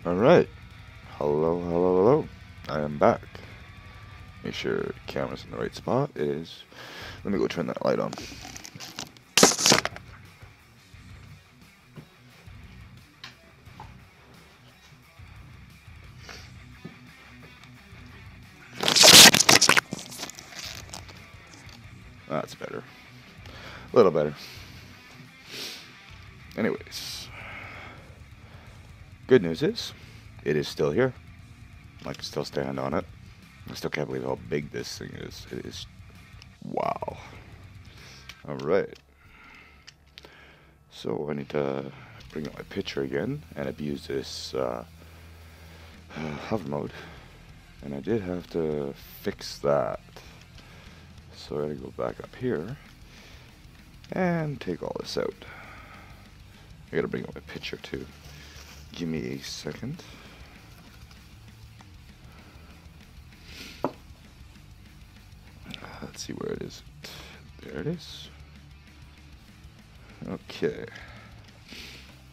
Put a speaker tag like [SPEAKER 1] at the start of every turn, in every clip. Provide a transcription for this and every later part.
[SPEAKER 1] Alright. Hello, hello, hello. I am back. Make sure the camera's in the right spot. It is. Let me go turn that light on. That's better. A little better. Anyways. Good news is, it is still here. I can still stand on it. I still can't believe how big this thing is. It is. Wow. Alright. So I need to bring up my picture again and abuse this hover mode. And I did have to fix that. So I gotta go back up here and take all this out. I gotta bring up my picture too. Give me a second. Let's see where it is. There it is. Okay.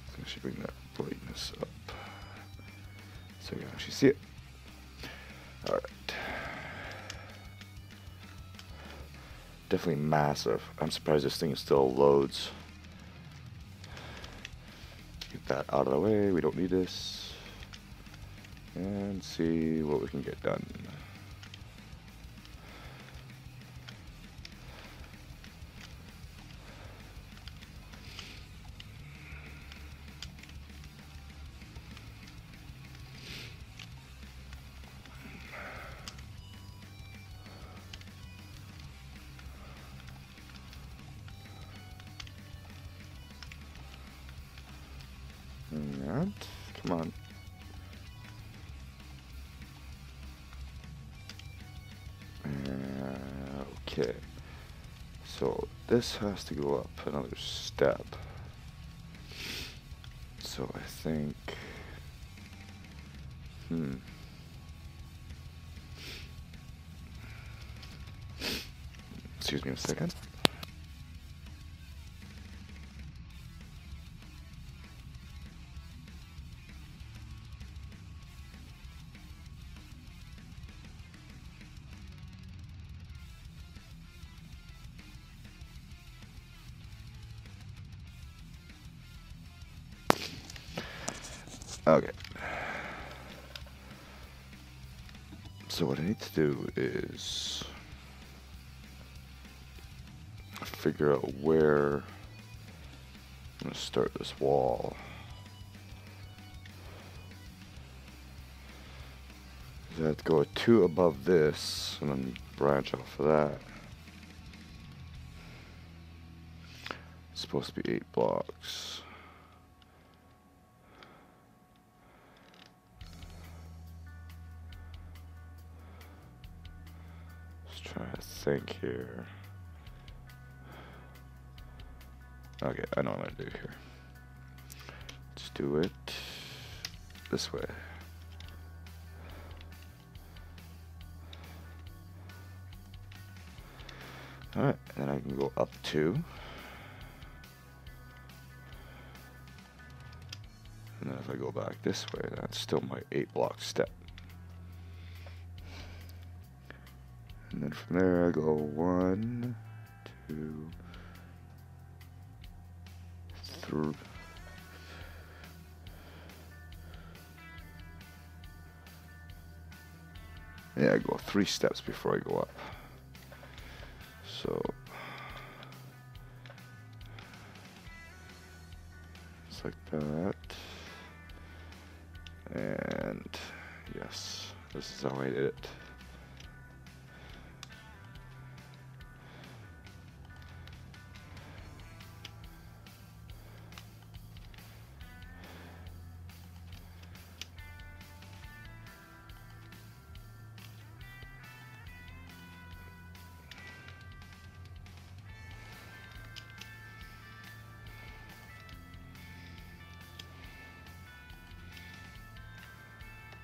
[SPEAKER 1] So I should bring that brightness up so you can actually see it. Alright. Definitely massive. I'm surprised this thing still loads. Get that out of the way. We don't need this. And see what we can get done. And come on. Okay. So this has to go up another step. So I think, excuse me a second. Okay. So what I need to do is figure out where I'm going to start this wall. I have to go 2 above this and then branch off of that. It's supposed to be 8 blocks. Just trying to think here. Okay, I know what I'm going to do here. Let's do it this way. Alright, and then I can go up 2. And then if I go back this way, that's still my 8 block step. And then from there I go 1, 2, 3. Yeah, I go 3 steps before I go up. So it's like that. And yes, this is how I did it.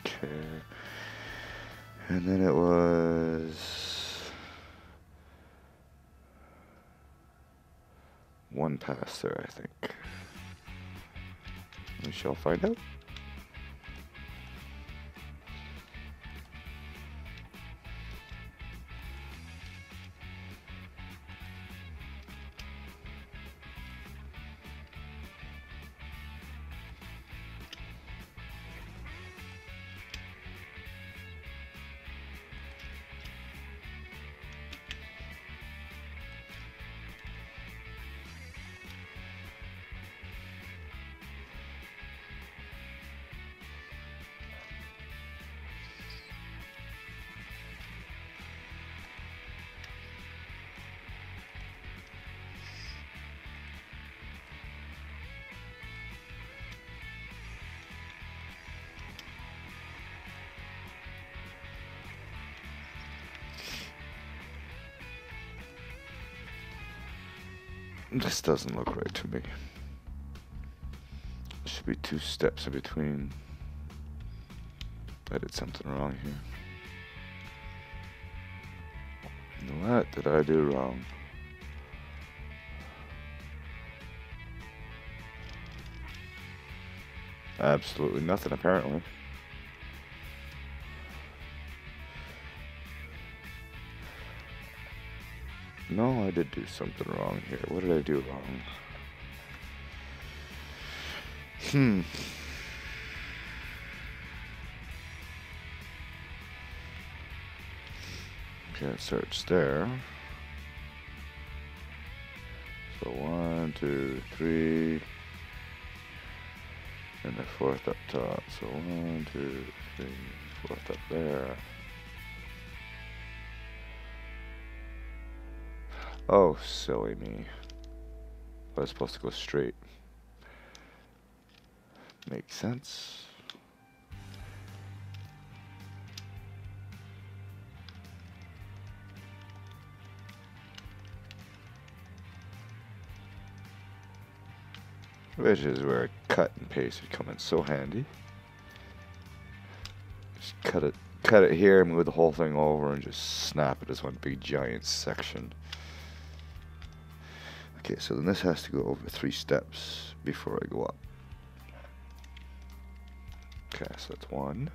[SPEAKER 1] Okay. And then it was 1 pass there, I think. We shall find out. This doesn't look right to me. There should be 2 steps in between. I did something wrong here. What did I do wrong? Absolutely nothing, apparently. No, I did do something wrong here. What did I do wrong? Okay, it starts there. So 1, 2, 3. And the 4th up top. So 1, 2, 3, 4th up there. Oh, silly me. I was supposed to go straight. Makes sense. Which is where a cut and paste would come in so handy. Just cut it here, move the whole thing over, and just snap it as one big giant section. Okay, so then this has to go over 3 steps before I go up. Okay, so that's 1.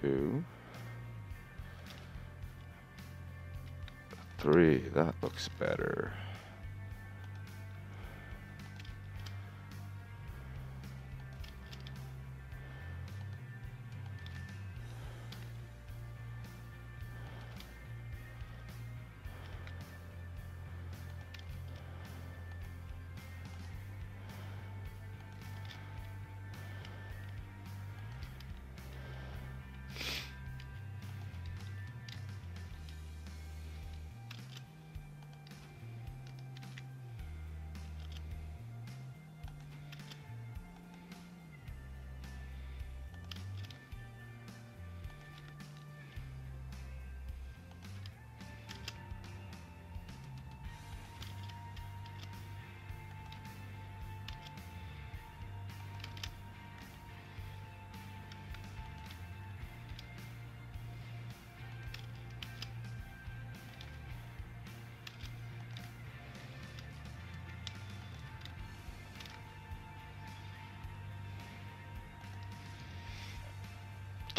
[SPEAKER 1] 2. 3, that looks better.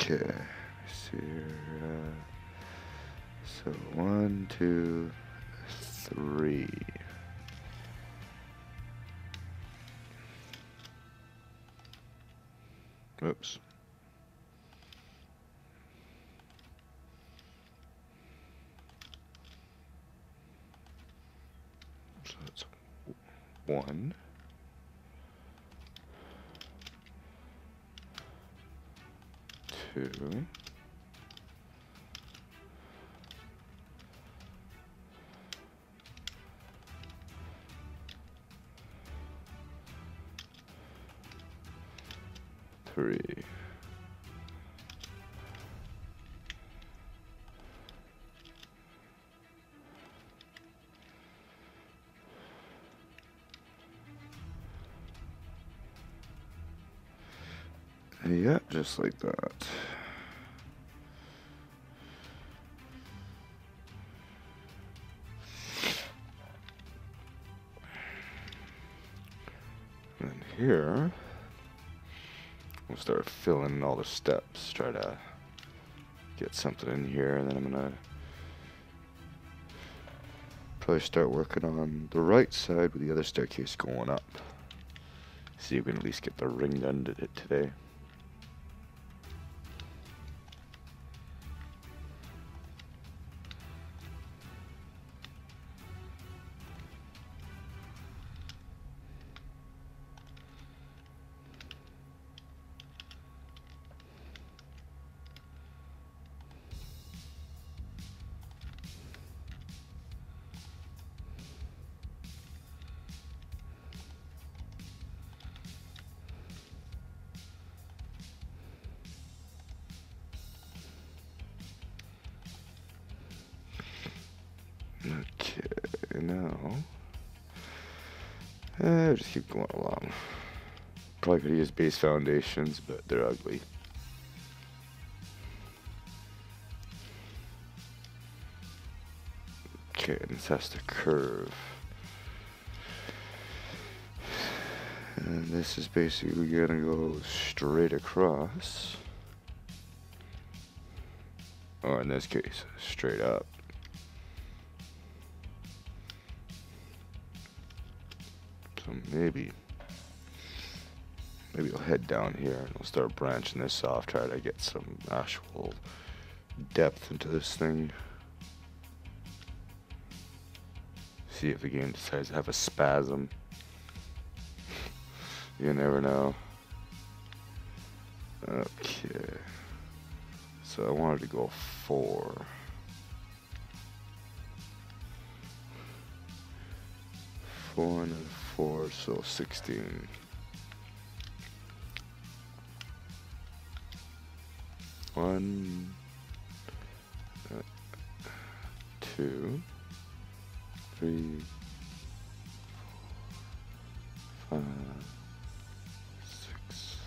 [SPEAKER 1] Okay, see here. So 1, 2, 3. Oops. So that's 1. 2. 3. Yeah, just like that. And here, we'll start filling in all the steps, try to get something in here, and then I'm gonna probably start working on the right side with the other staircase going up. See if we can at least get the ring done to it today. Okay, now just keep going along. Probably could use base foundations, but they're ugly. Okay, this has to curve. And this is basically gonna go straight across. Or in this case, straight up. So maybe I'll head down here and we'll start branching this off, try to get some actual depth into this thing. See if the game decides to have a spasm. You never know. Okay. So I wanted to go 4. 4 and 4, so 16. 1, 2, 3, 4, 5, 6,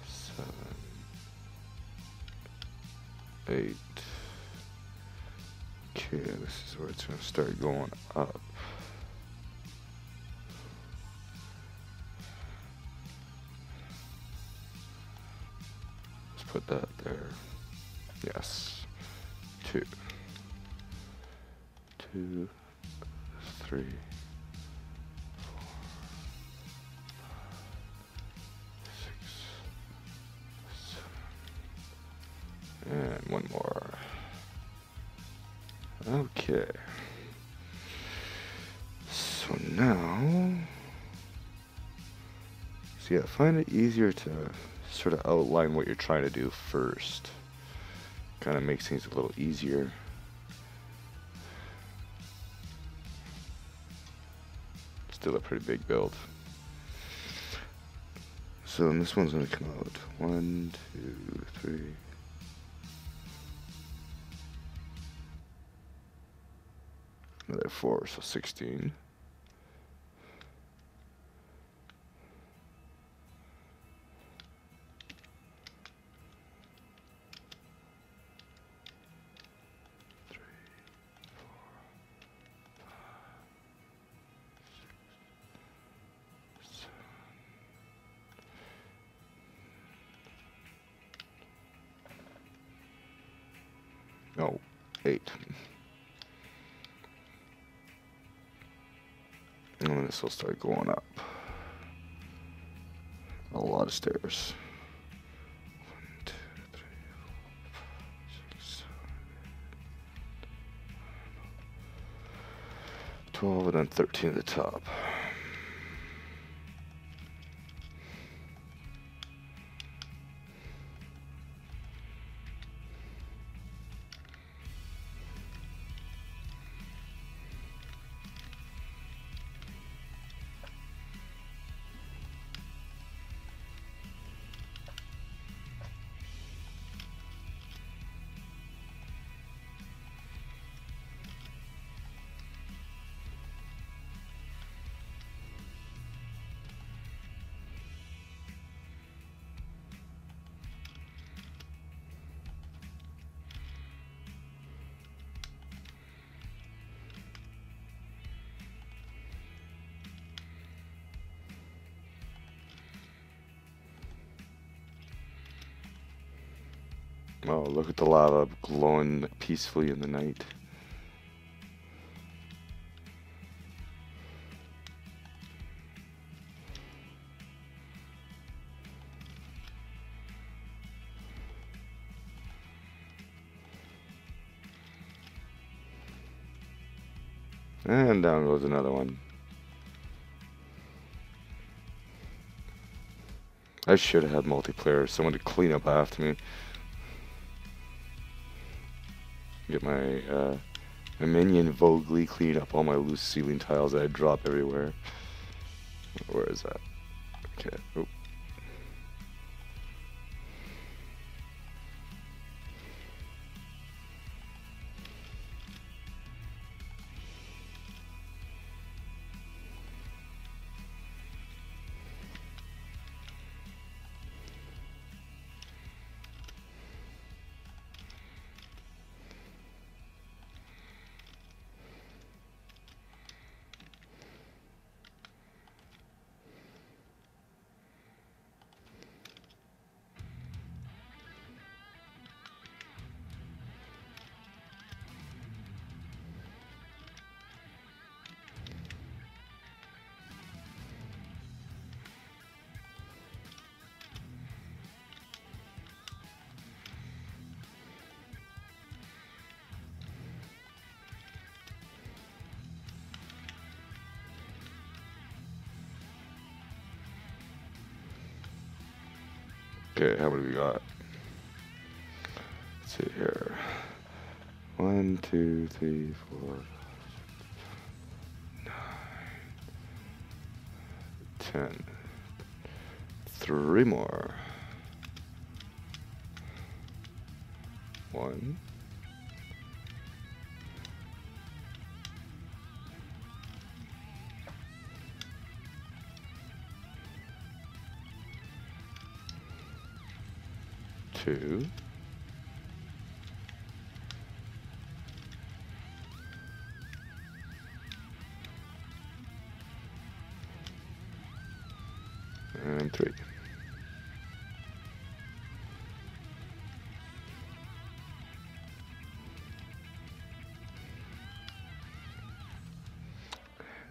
[SPEAKER 1] 7, 8. Okay, this is where it's going to start going up. Let's put that there. Yes. 2, 2, 3, 4, 5, 6, 7. And one more. Okay. So now, I find it easier to sort of outline what you're trying to do first. Kind of makes things a little easier. Still a pretty big build. So this one's going to come out 1, 2, 3. Another 4, so 16. No, 8. And then this will start going up. A lot of stairs. 1, 2, 3, 4, 5, 6, 7, 12, and then 13 at the top. Oh, look at the lava glowing peacefully in the night. And down goes another one. I should have had multiplayer, someone to clean up after me. Get my minion Vogely clean up all my loose ceiling tiles that I drop everywhere. Where is that? Okay. Oop. Okay, how many we got? Let's see here. 1, 2, 3, 4, 9, 10. 3 more. 1. 2. And 3.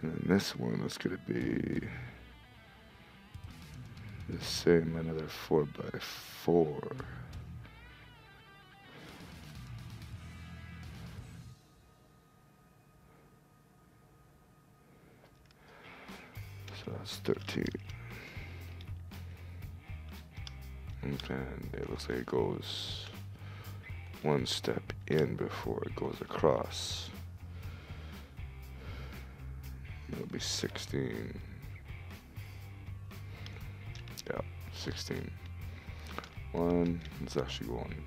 [SPEAKER 1] And this one is going to be the same, another 4 by 4. So that's 13. And then it looks like it goes one step in before it goes across. It'll be 16. Yeah, 16. One, it's actually going.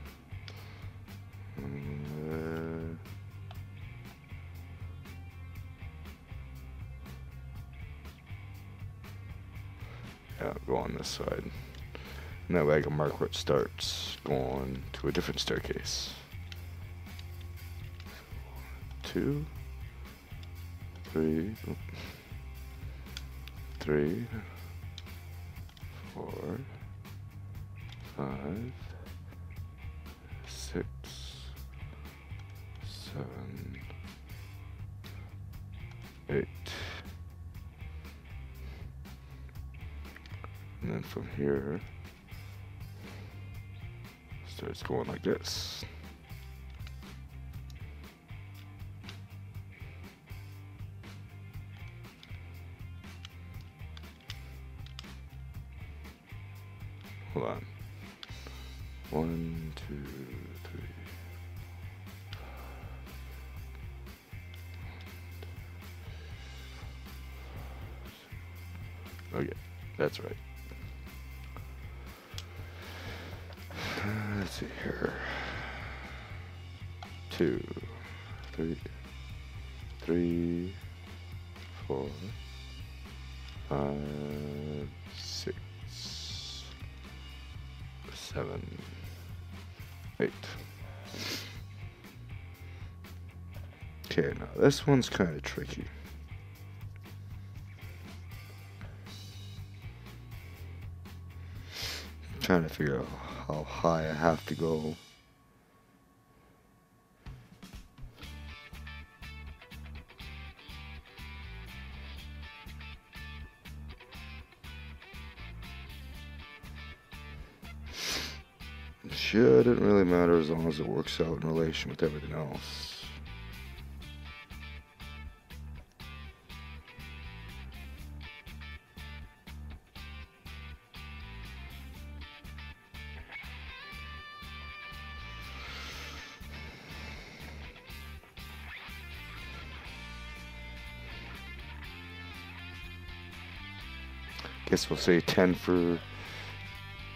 [SPEAKER 1] Yeah, go on this side. And that way I can mark where it starts, going to a different staircase. 2, 3, 3, 4, 5, 6, 7, 8. And then from here, starts going like this. Hold on. 1, 2, 3. Okay, that's right. Let's see here. 2, 3, 3, 4, 5, 6, 7, 8. Okay, now this one's kind of tricky. I'm trying to figure out how high I have to go. Shouldn't really matter as long as it works out in relation with everything else. Guess we'll say 10 for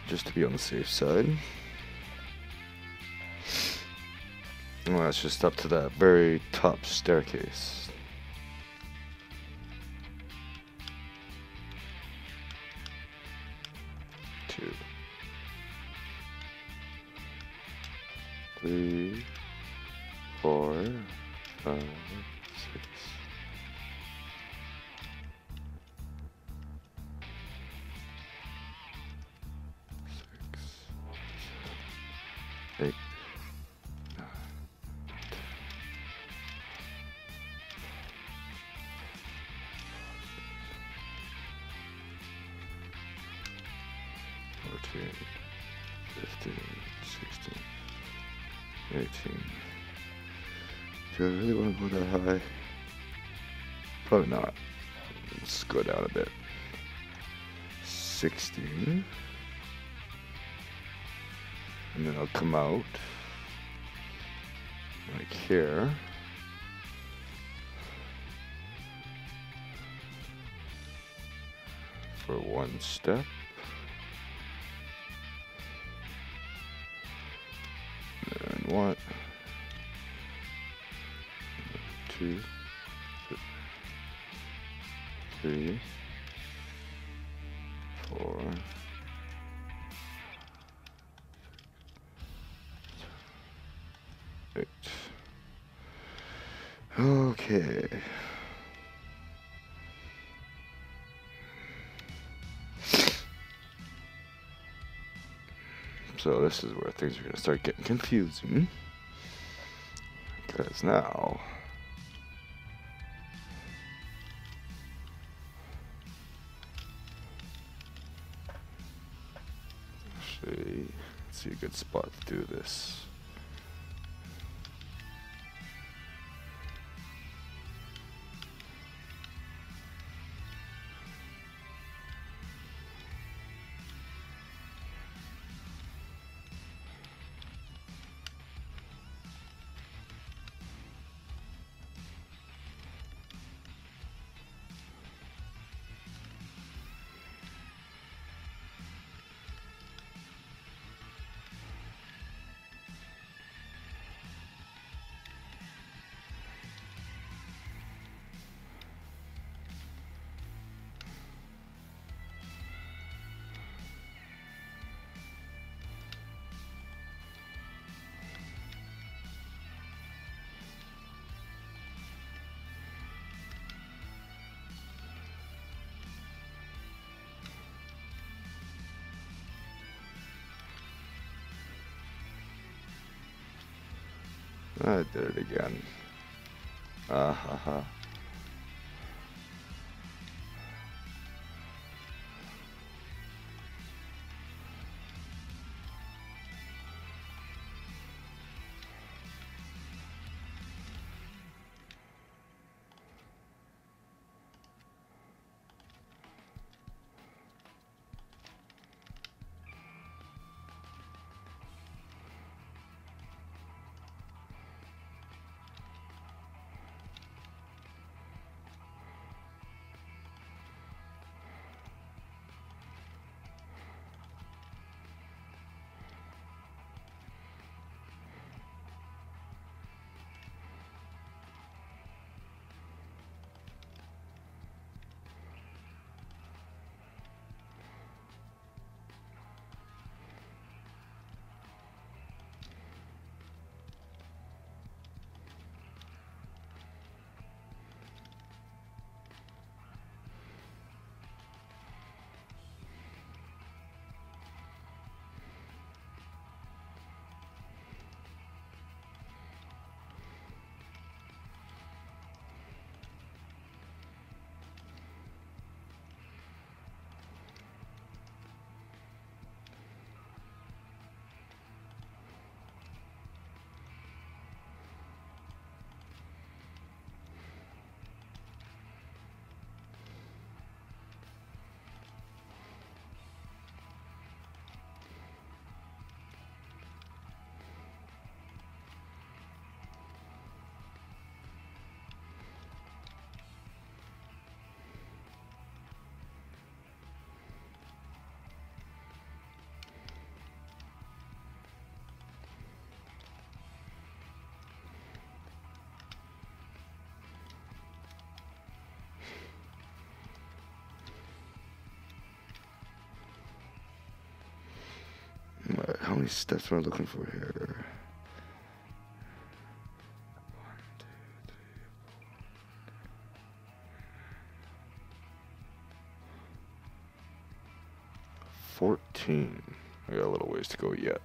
[SPEAKER 1] just to be on the safe side. Well, that's just up to that very top staircase. Two, 3, 4, 5, 6. 8, 9, 14, 15, 16, 18. Do I really want to go that high? Probably not. Let's go down a bit. 16. And then I'll come out like here. For one step. And 1, 2, 3, 4. Eight. Okay. So this is where things are going to start getting confusing. Because now... Actually, let's see a good spot to do this. I did it again. Ah ha ha. Alright, how many steps am I looking for here? 14. I got a little ways to go yet.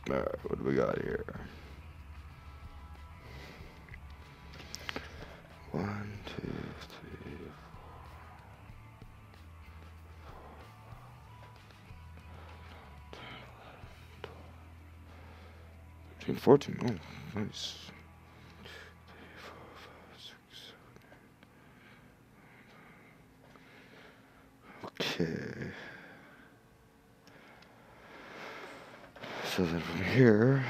[SPEAKER 1] Alright, what do we got here? 1, 2, 3, 4, 14. Oh, nice. 3, 4, 5, 6, 7. Okay. So then from here,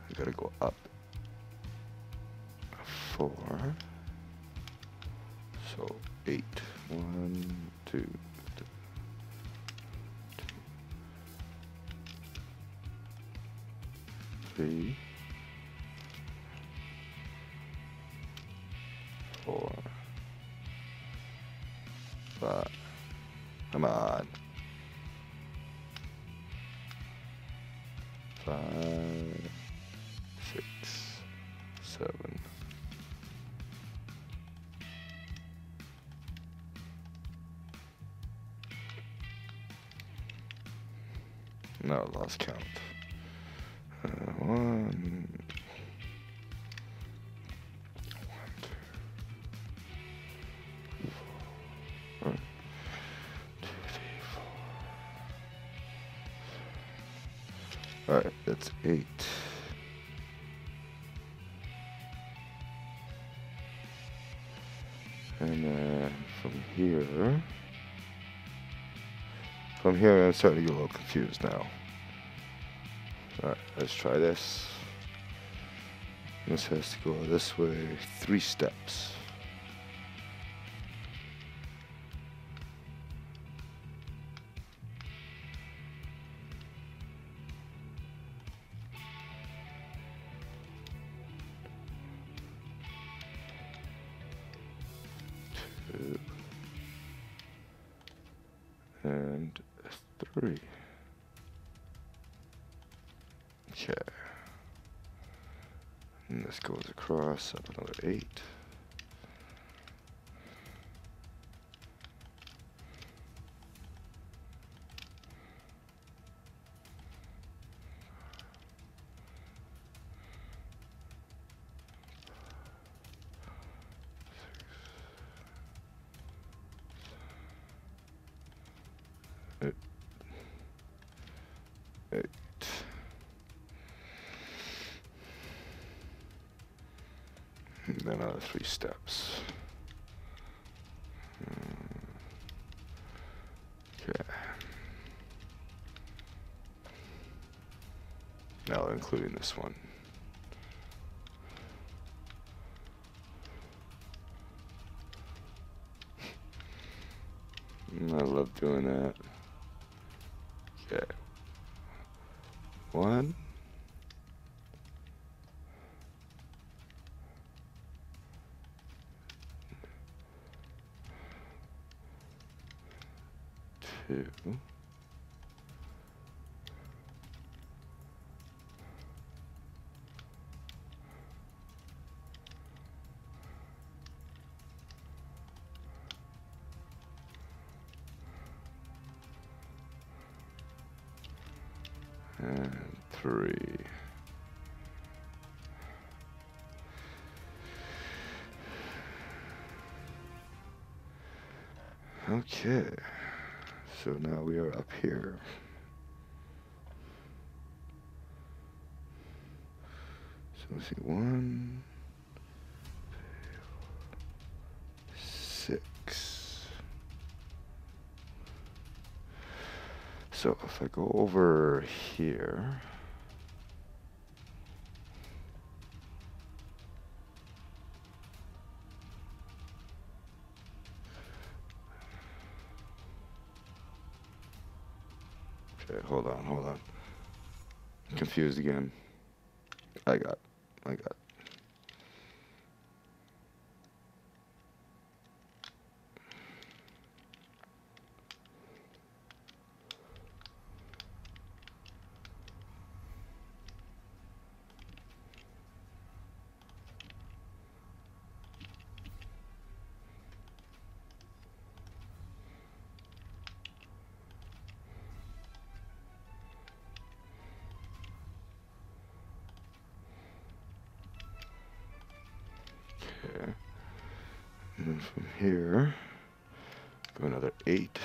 [SPEAKER 1] I gotta go up 4. So 8. 1, 2, 3, 4, 5. Come on. 5, 6, 7. No, lost count. 1, 2, 3, 4. Alright, that's 8. And then from here I'm starting to get a little confused now. Alright, let's try this. This has to go this way 3 steps. And 3. Okay. And this goes across up another 8. And then another 3 steps. Okay. Now including this one. I love doing that. Okay. 1. 2. And 3. Okay. So now we are up here. So let's see, 1, 6. So if I go over here, okay, hold on. I'm confused again. I got. from here, go another 8.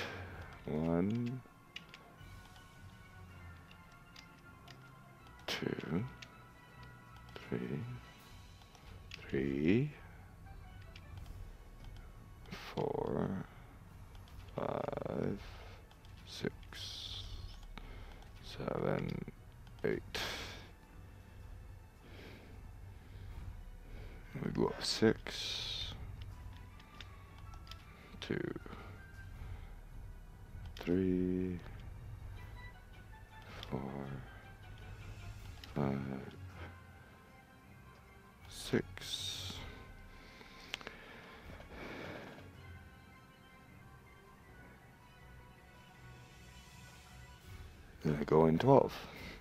[SPEAKER 1] 1, 2, 3, 4, 5, 6, 7, 8. We go up 6, 2, 3, 4, 5, 6. Then I go in 12,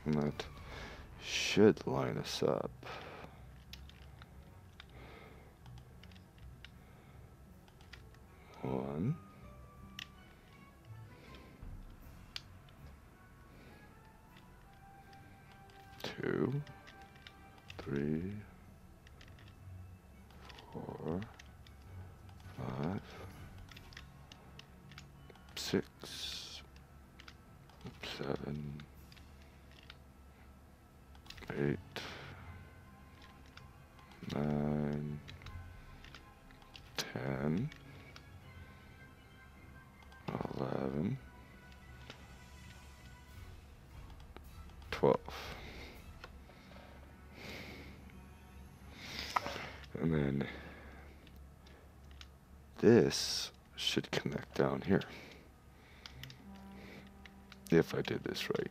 [SPEAKER 1] and that should line us up. One, 2, 3, 4, 5, 6, 7, 8, 9, 10, 11, 12. And then this should connect down here, if I did this right.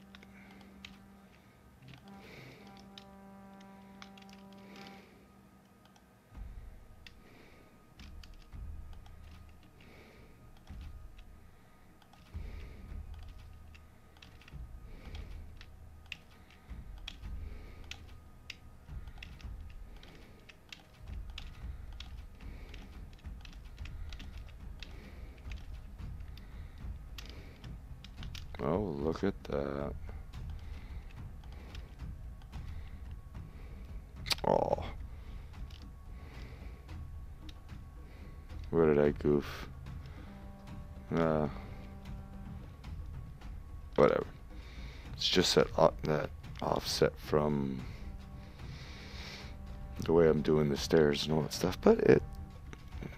[SPEAKER 1] Oh, look at that. Oh. Where did I goof? Whatever. It's just that offset from the way I'm doing the stairs and all that stuff. But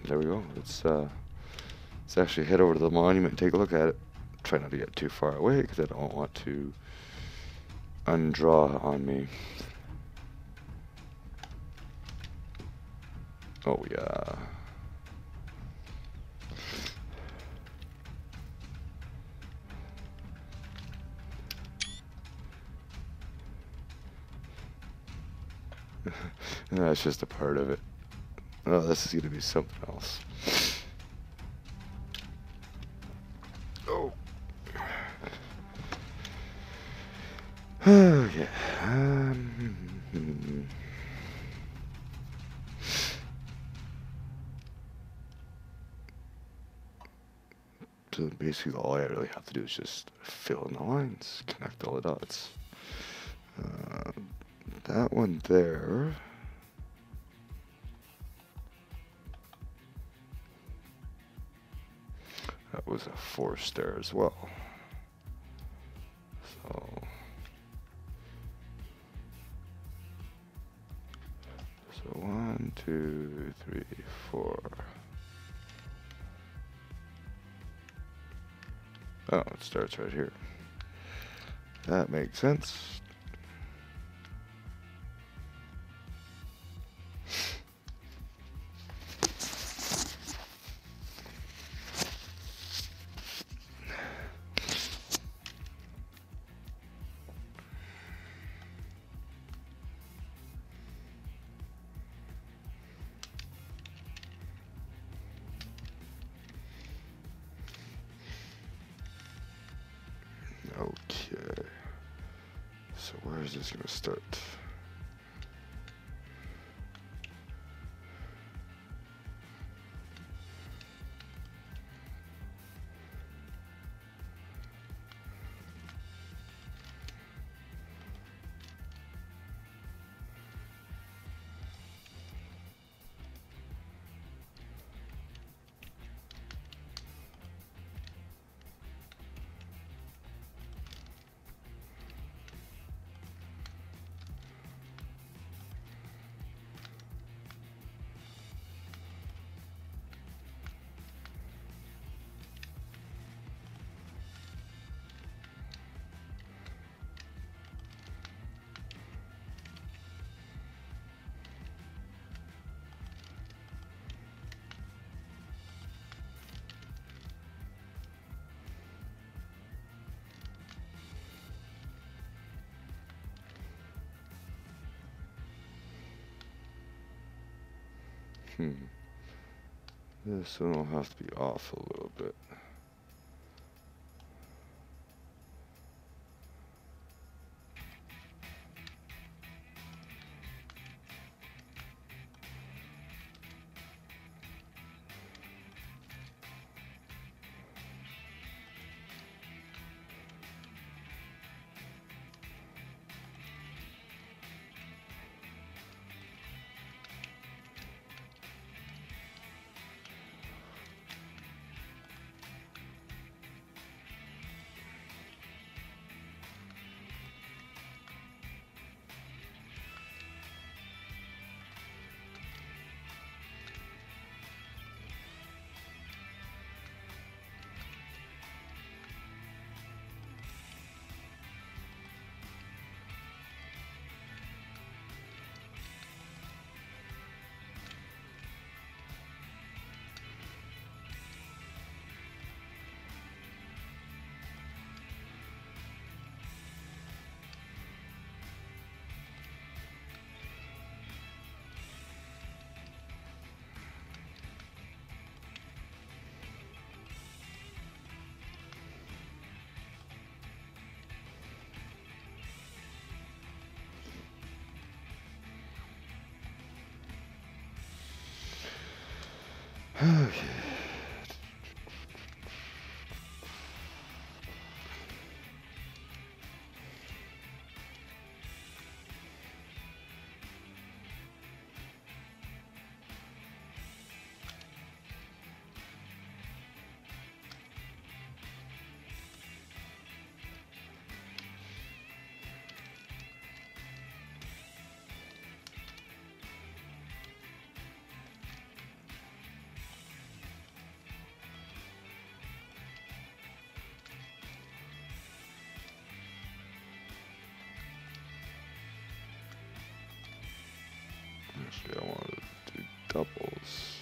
[SPEAKER 1] there we go. Let's actually head over to the monument and take a look at it. Try not to get too far away because I don't want to undraw on me. Oh yeah. That's just a part of it. Oh, this is gonna be something else. Oh. Okay. So basically all I really have to do is just fill in the lines, connect all the dots. That one there. That was a force there as well. So 1, 2, 3, 4. Oh, it starts right here. That makes sense. Okay, so where is this going to start? This one will have to be off a little bit. Okay. Actually, I want to do doubles.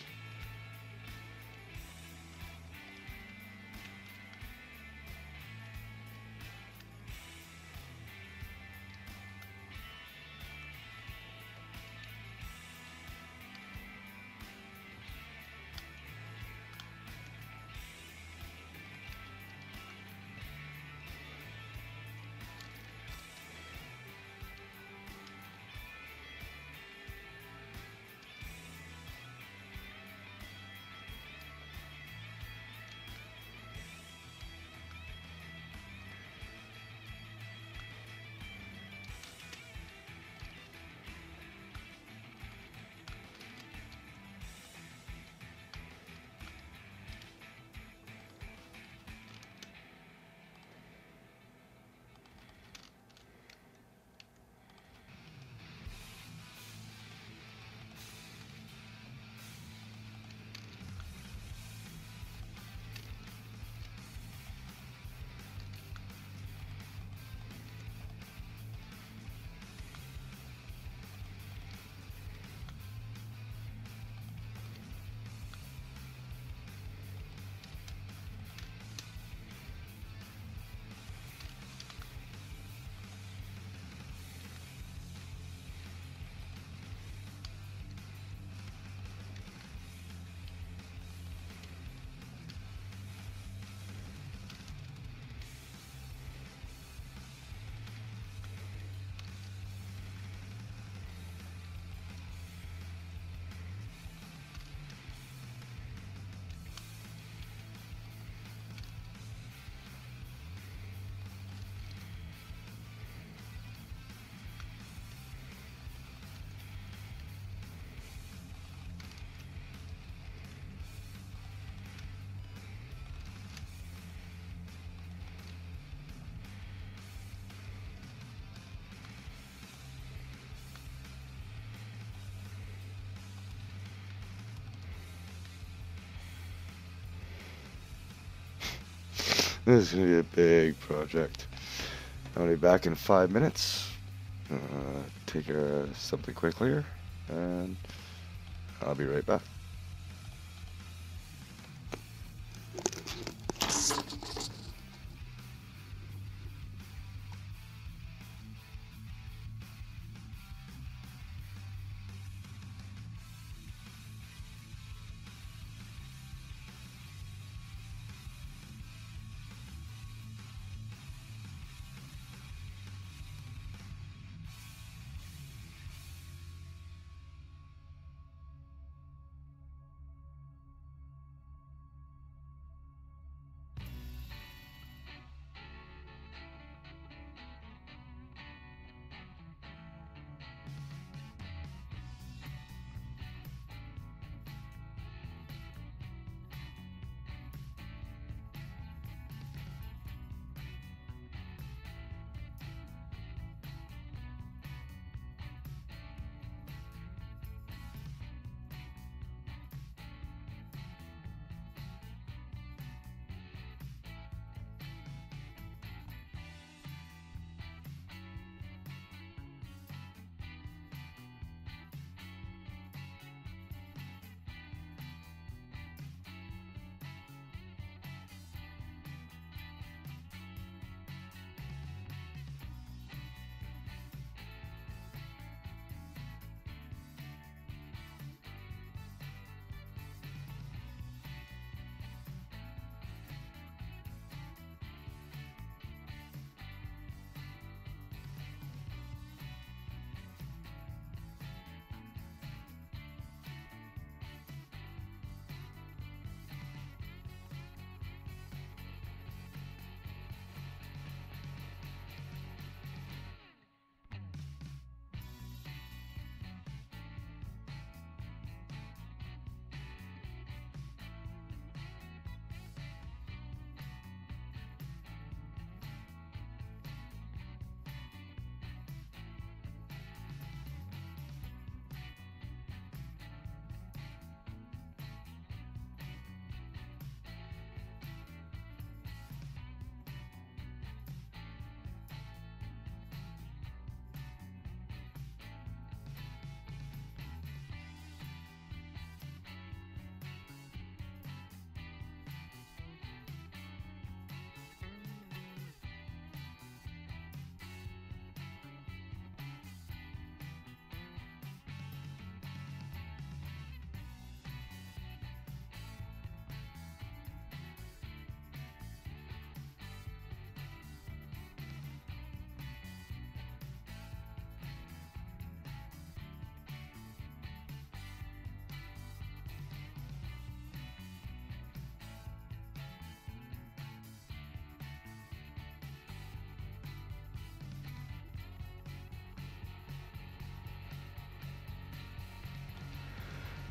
[SPEAKER 1] This is going to be a big project. I'll be back in 5 minutes. Take something quickly here, and I'll be right back.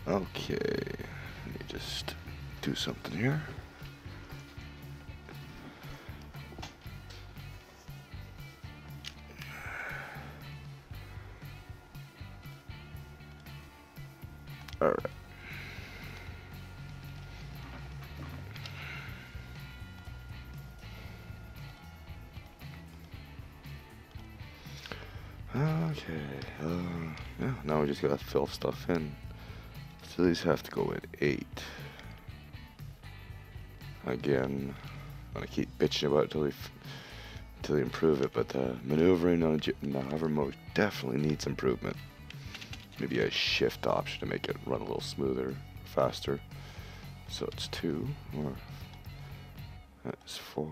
[SPEAKER 1] Okay, let me just do something here. Alright. Okay, yeah, now we just gotta fill stuff in. So these have to go in 8. Again, I'm gonna keep bitching about it until they improve it, but the maneuvering on the hover mode definitely needs improvement. Maybe a shift option to make it run a little smoother, faster. So it's 2, or that's 4,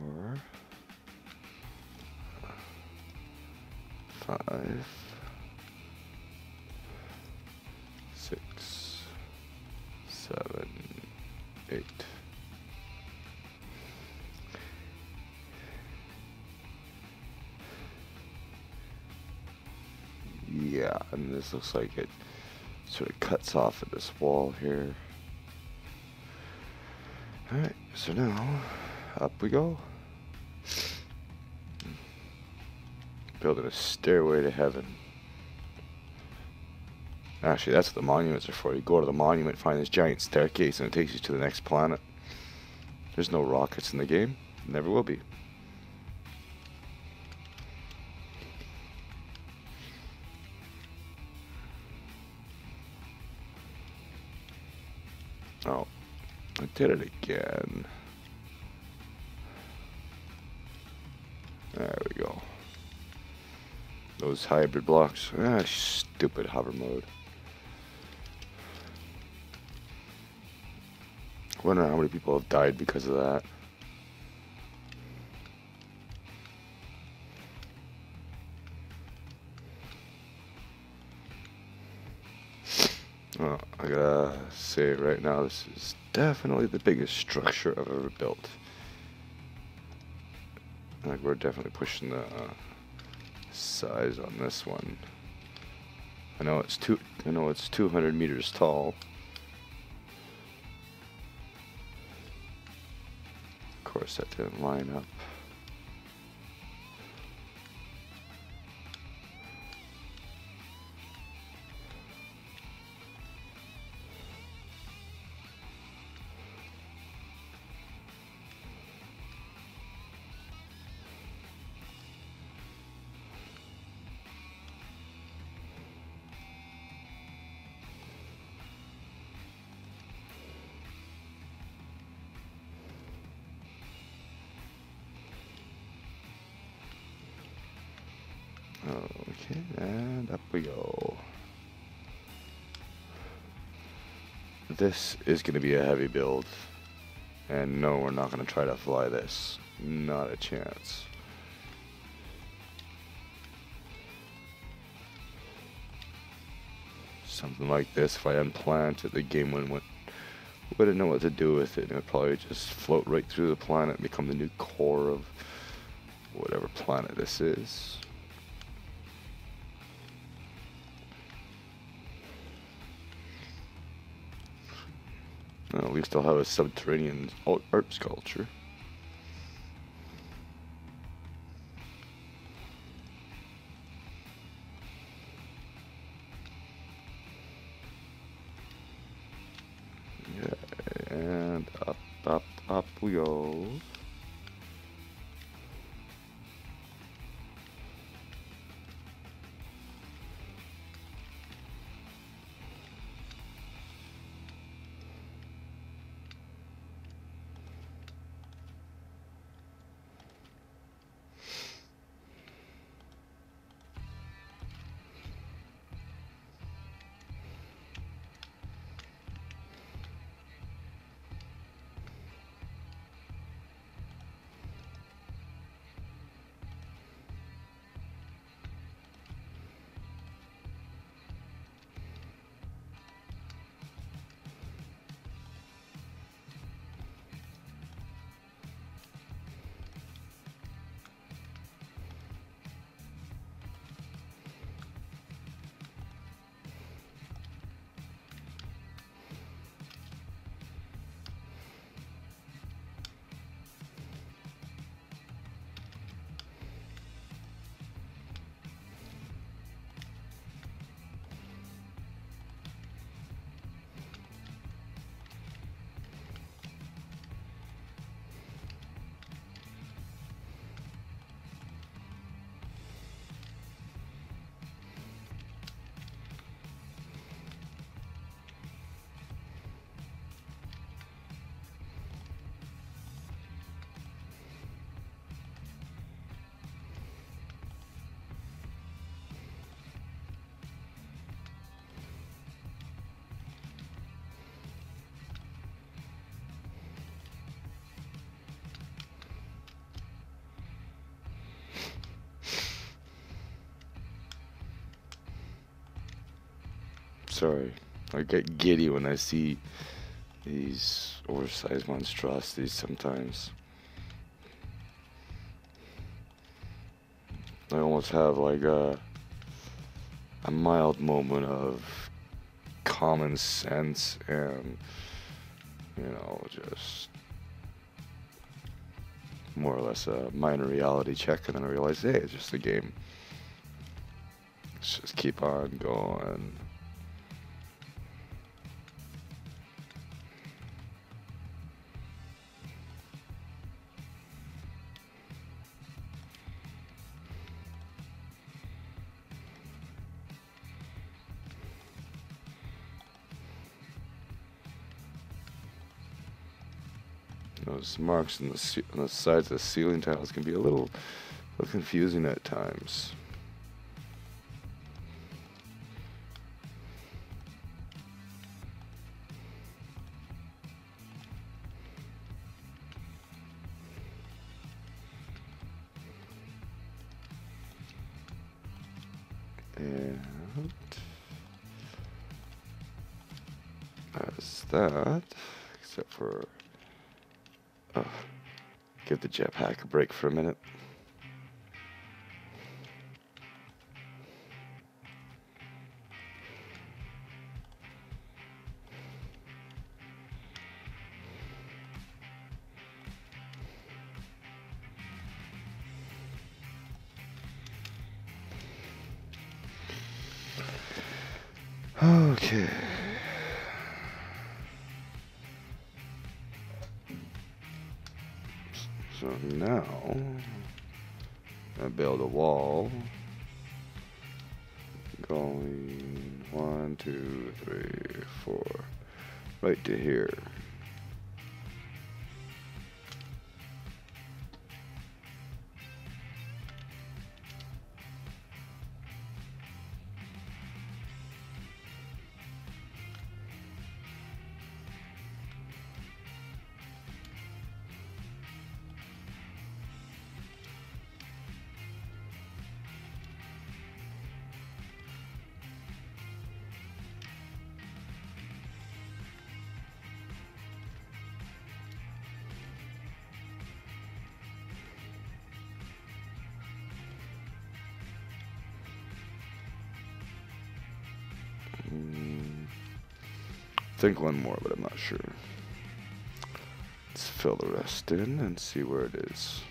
[SPEAKER 1] 5, 6, 7, 8. Yeah, and this looks like it sort of cuts off at this wall here. Alright, so now up we go. Building a stairway to heaven. Actually, that's what the monuments are for. You go to the monument, find this giant staircase, and it takes you to the next planet. There's no rockets in the game. Never will be. Oh, I did it again. There we go. Those hybrid blocks. Ah, stupid hover mode. I wonder how many people have died because of that. Well, I gotta say right now, this is definitely the biggest structure I've ever built. Like, we're definitely pushing the size on this one. I know it's 200 meters tall. Of course, that didn't line up. Okay, and up we go. This is going to be a heavy build. And no, we're not going to try to fly this. Not a chance. Something like this, if I unplanned it, the game wouldn't know what to do with it. It would probably just float right through the planet and become the new core of whatever planet this is. Well, at least I'll have a subterranean art sculpture. Yeah, and up we go. sorry. I get giddy when I see these oversized monstrosities sometimes. I almost have like a mild moment of common sense and, you know, just more or less a minor reality check, and then I realize, hey, it's just a game. Let's just keep on going. Those marks on the sides of the ceiling tiles can be a little confusing at times. And that's that, except for give the jetpack a break for a minute. Okay. So now I build a wall going 1, 2, 3, 4 right to here. I think one more, but I'm not sure. Let's fill the rest in and see where it is.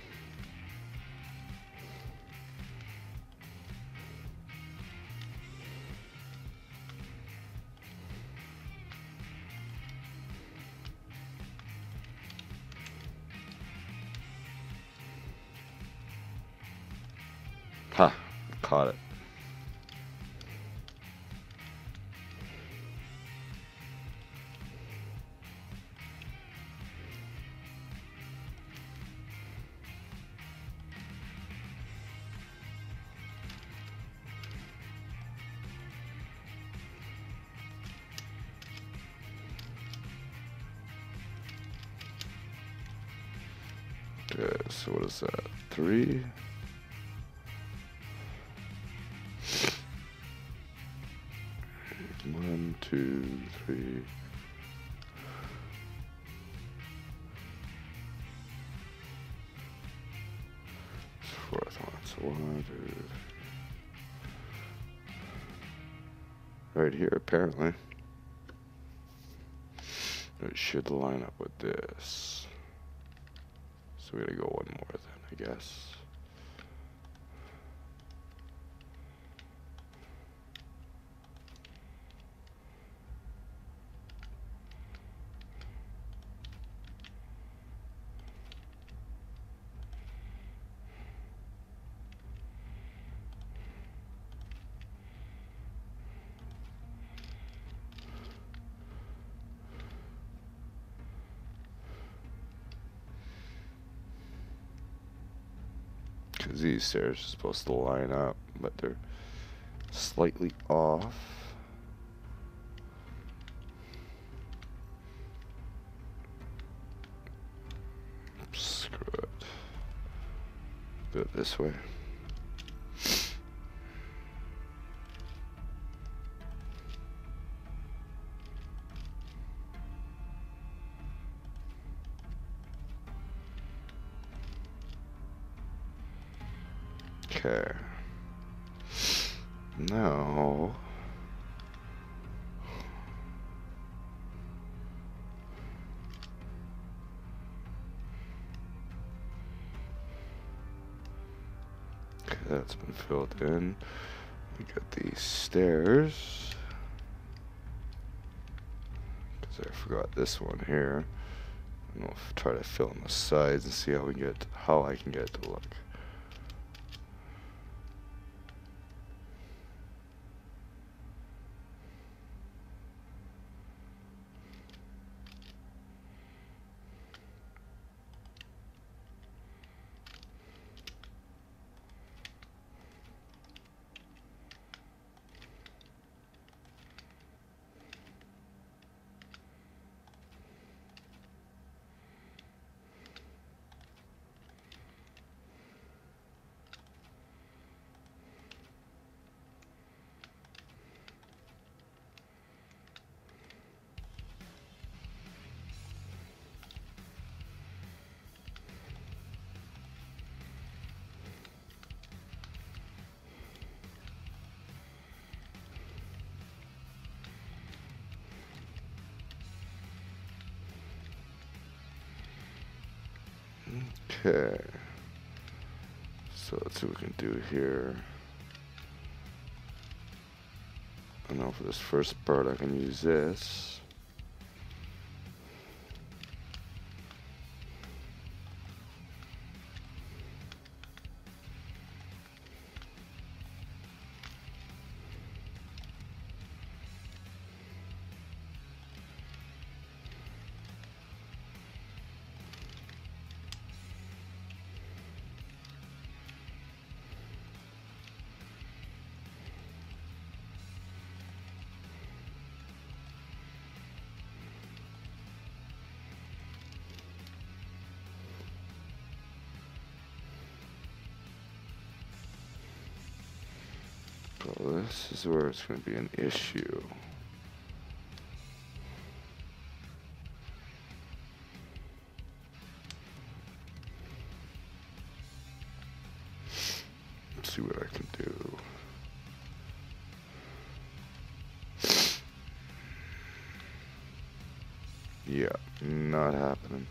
[SPEAKER 1] Ha! Caught it. Okay, so what is that? 3? One, 2, 3. Fourth one. So 1, 2, 3. Right here, apparently. It should line up with this. So we gotta go one more then, I guess. Because these stairs are supposed to line up, but they're slightly off. Screw it. Do it this way. Okay. Now... okay, that's been filled in. We got these stairs. Because I forgot this one here. And we'll try to fill in the sides and see how I can get it to look. Okay. So let's see what we can do here. And now for this first part I can use this. Well, this is where it's going to be an issue. Let's see what I can do. Yeah, not happening.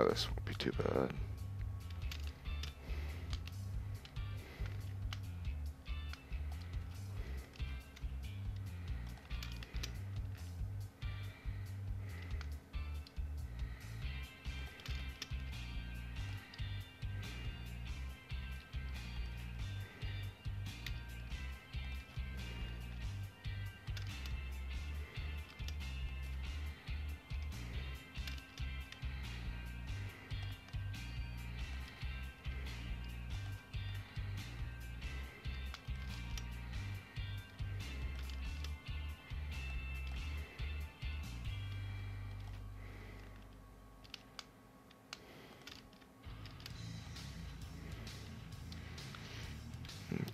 [SPEAKER 1] This won't be too bad.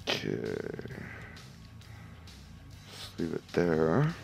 [SPEAKER 1] Okay, just leave it there.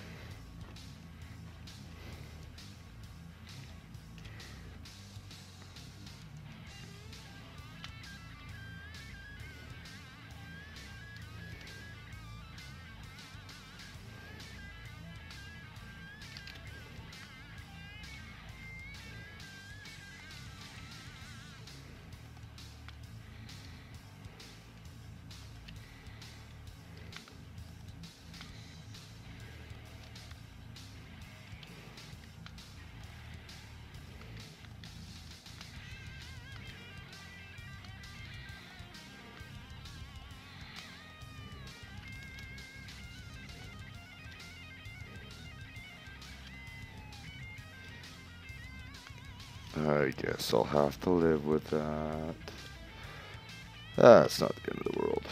[SPEAKER 1] I guess I'll have to live with that. That's not the end of the world.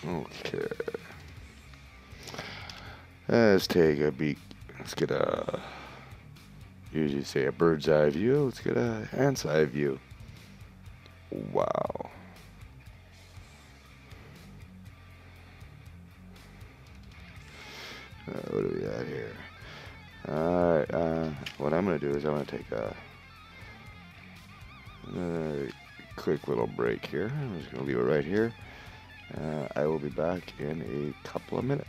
[SPEAKER 1] Okay. Let's take a peek. Let's get a, usually say a bird's eye view. Let's get a ant's eye view. Wow. What do we got here? Alright, what I'm going to do is I'm going to take a quick little break here. I'm just going to leave it right here. I will be back in a couple of minutes.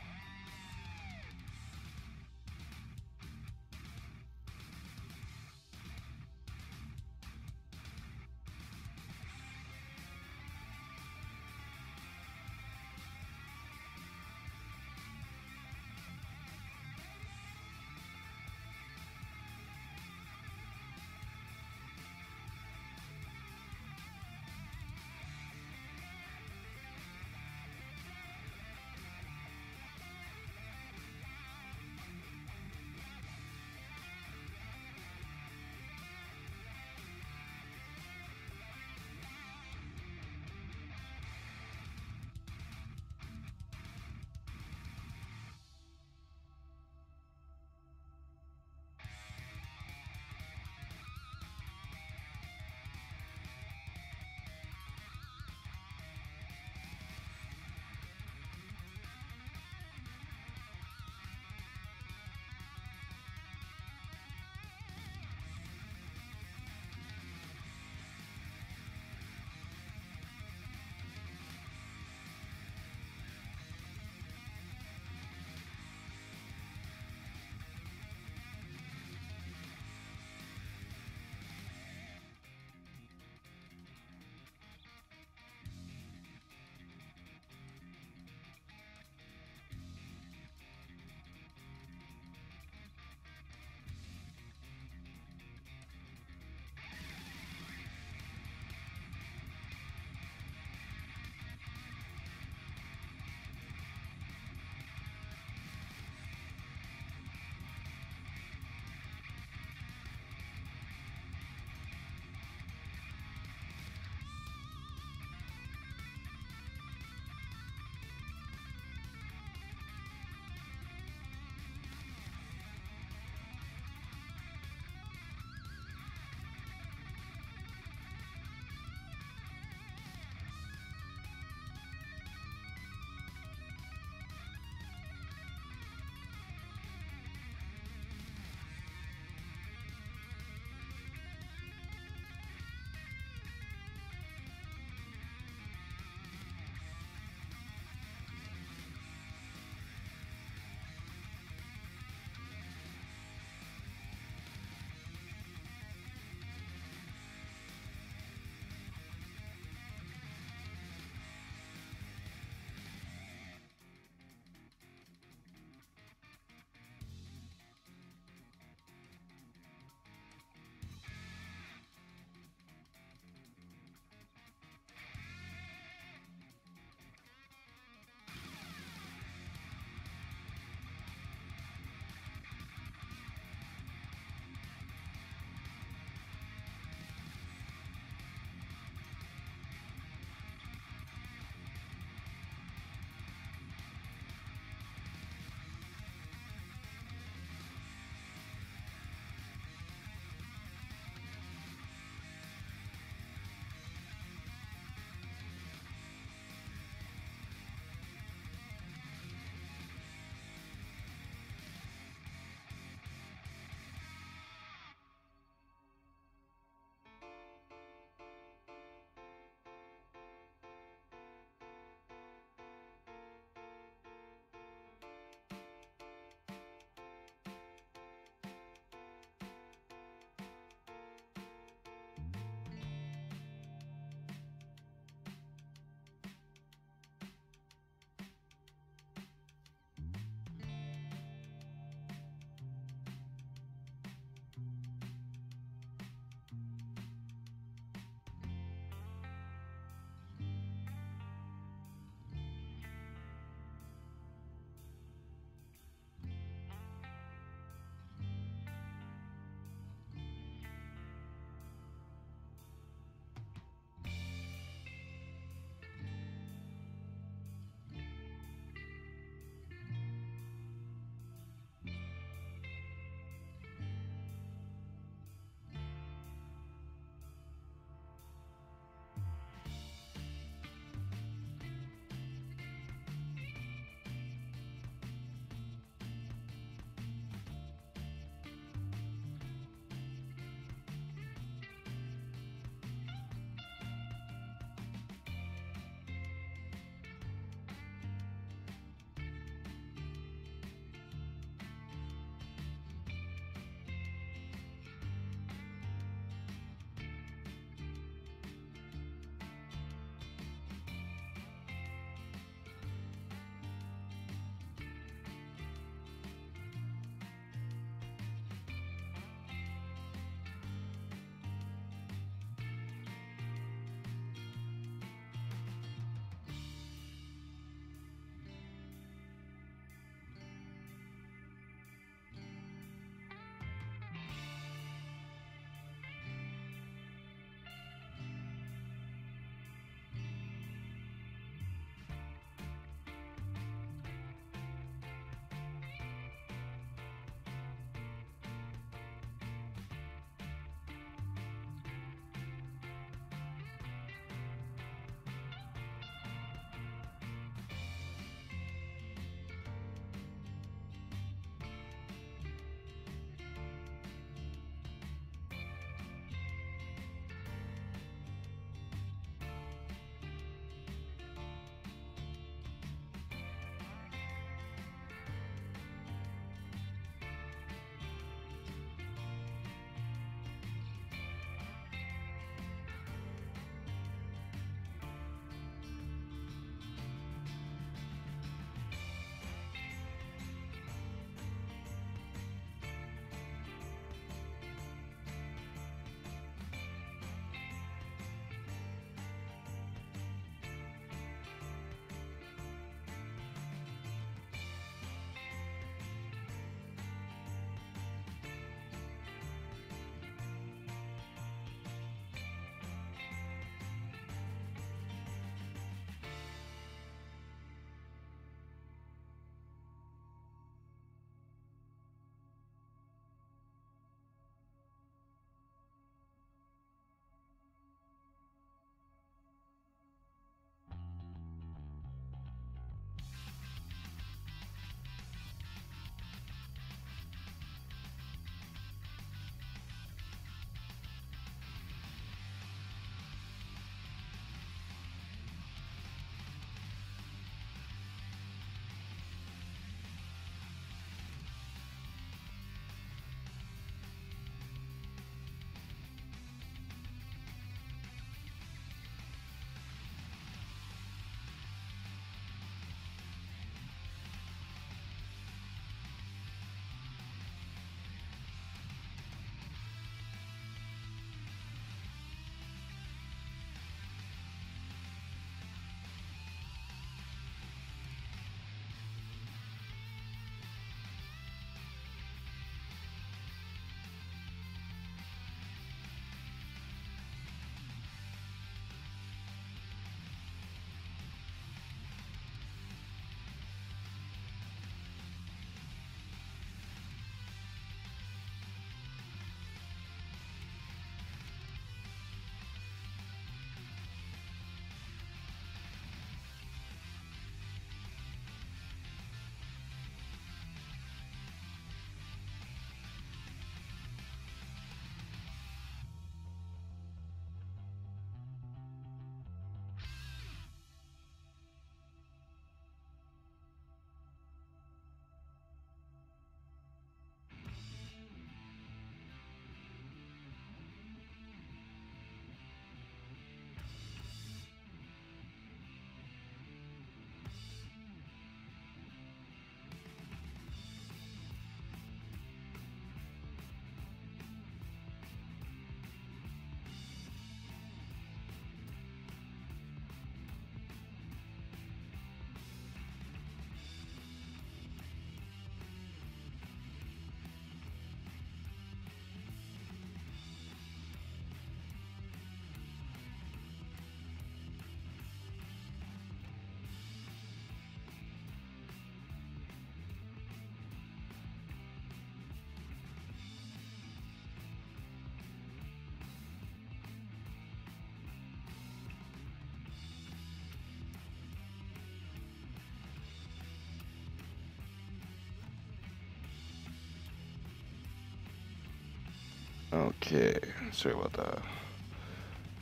[SPEAKER 1] Okay, sorry about that.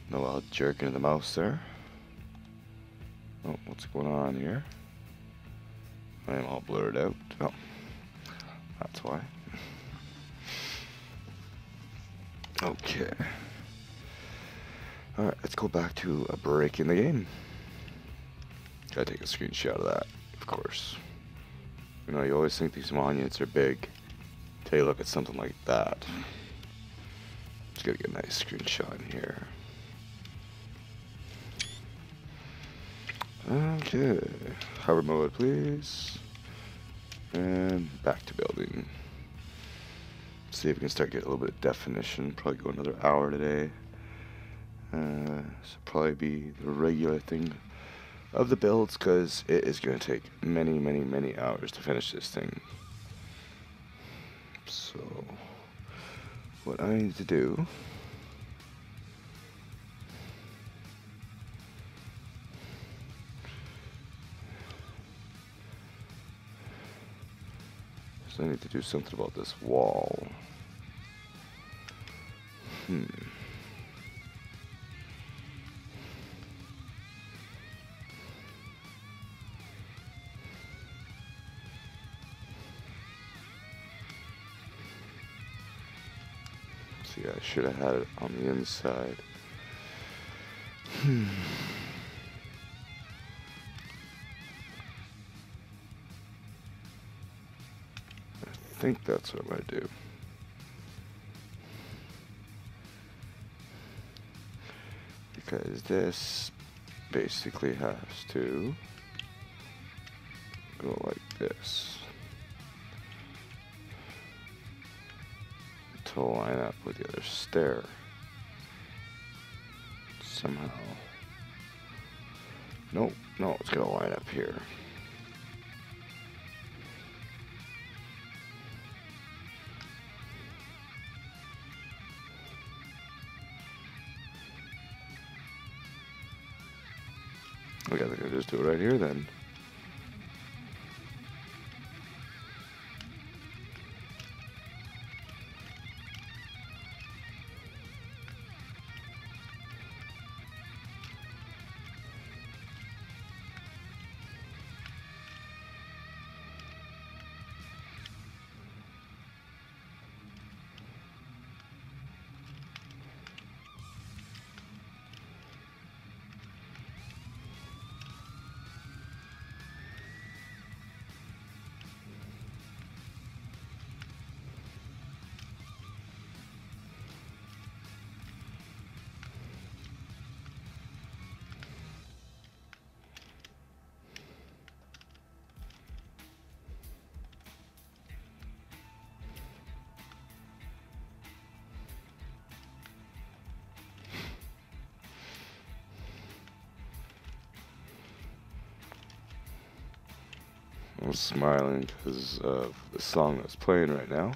[SPEAKER 1] No wild jerking of the mouse there. Oh, what's going on here? I am all blurred out. Oh, that's why. Okay. Alright, let's go back to a break in the game. Gotta take a screenshot of that, of course. You know, you always think these monuments are big. Take a look at something like that. Just gotta get a nice screenshot in here. Okay. Hover mode, please. And back to building. See if we can start getting a little bit of definition. Probably go another hour today. So probably be the regular thing of the builds, because it is going to take many hours to finish this thing. So what I need to do is I need to do something about this wall. See, I should have had it on the inside. I think that's what I'm going to do. Because this basically has to go like this to line up with the other stair somehow. Nope, no, it's gonna line up here. Okay, I think I'll just do it right here then. I'm smiling because of the song that's playing right now.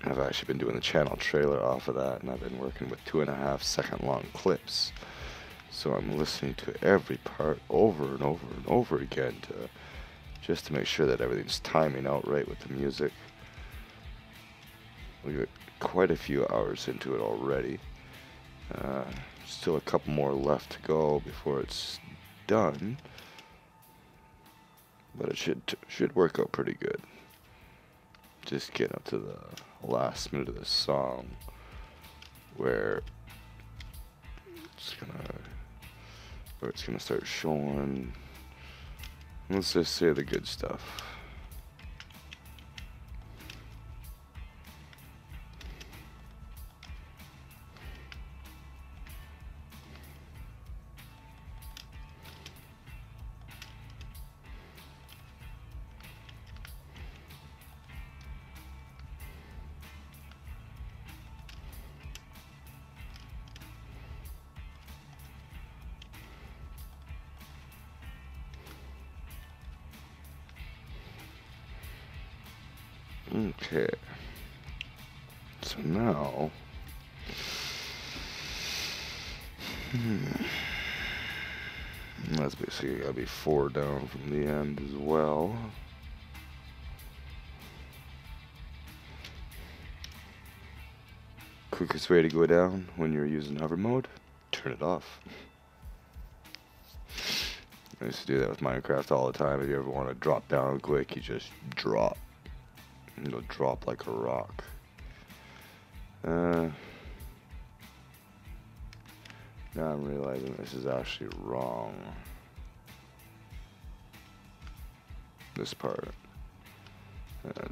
[SPEAKER 1] I've actually been doing the channel trailer off of that, and I've been working with 2.5 second long clips. So I'm listening to every part over and over and over again just to make sure that everything's timing out right with the music. We got quite a few hours into it already. Still a couple more left to go before it's done. But it should work out pretty good. Just getting up to the last minute of the song where it's gonna start showing. Let's just say the good stuff. Okay, so now, that's basically gotta be 4 down from the end as well. quickest way to go down when you're using hover mode, turn it off. I used to do that with Minecraft all the time. If you ever want to drop down quick, you just drop. It'll drop like a rock. Now I'm realizing this is actually wrong. This part.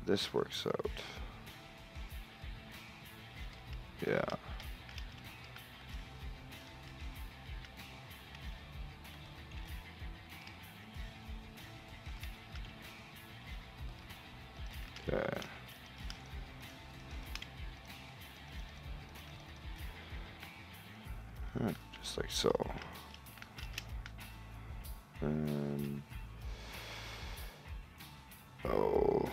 [SPEAKER 1] This works out. Yeah. Okay. Just like so. And oh,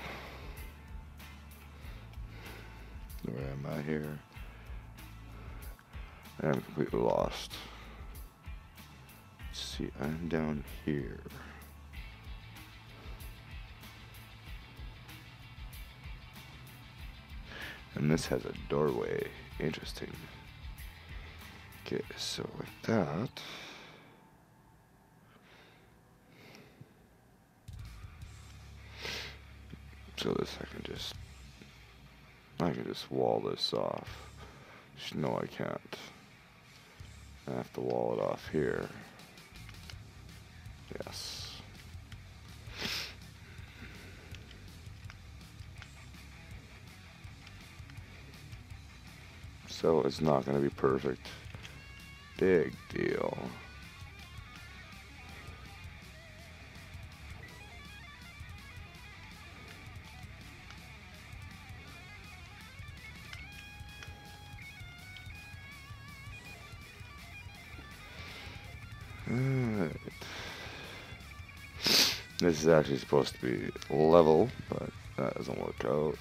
[SPEAKER 1] where am I here? I'm completely lost. Let's see, I'm down here. And this has a doorway. Interesting. Okay, so with that, so this I can just wall this off. No, I can't. I have to wall it off here. Yes. So it's not going to be perfect. Big deal. Alright. This is actually supposed to be level, but that doesn't work out.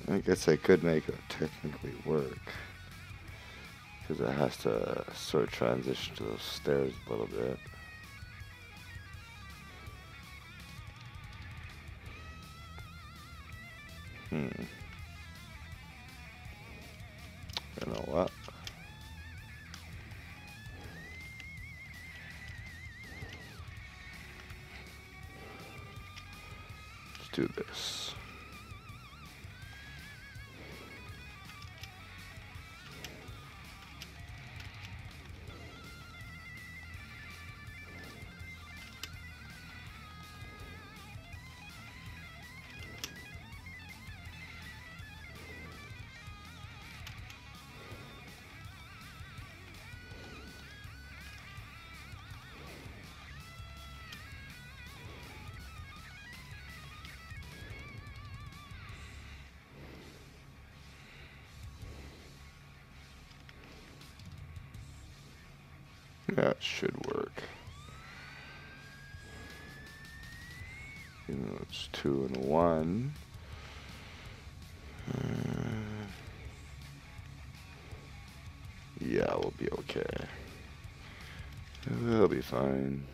[SPEAKER 1] I guess I could make it technically work, because it has to sort of transition to those stairs a little bit. You know what? Let's do this. That should work. You know, it's 2 and 1. Yeah, we'll be okay. We'll be fine.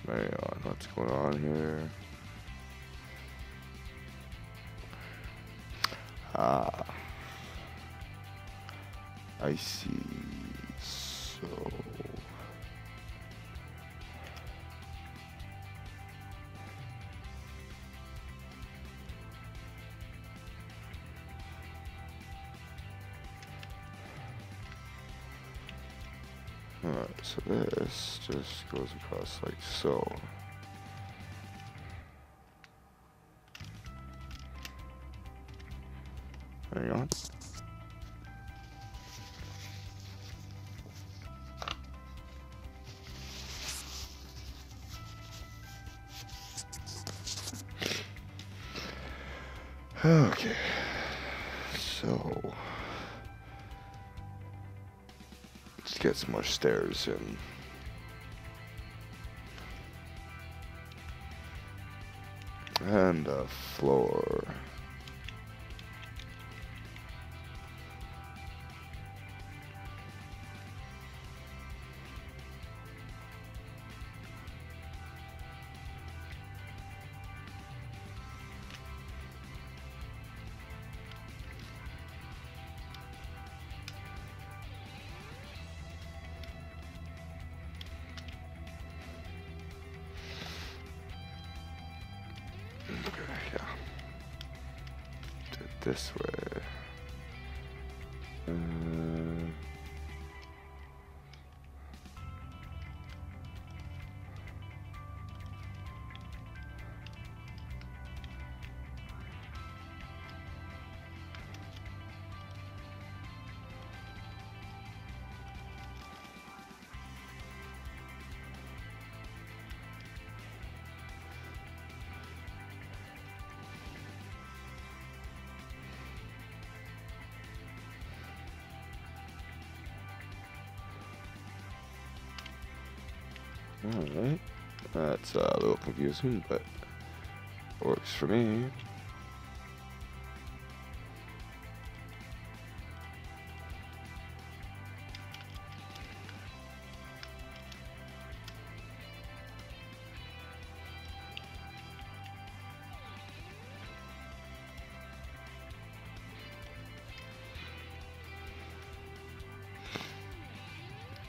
[SPEAKER 1] Hang on, what's going on here? Ah, I see. So alright, so this just goes across like so. Hang on. Okay, so let's get some more stairs in. And a floor. This way. Alright, that's a little confusing, but works for me.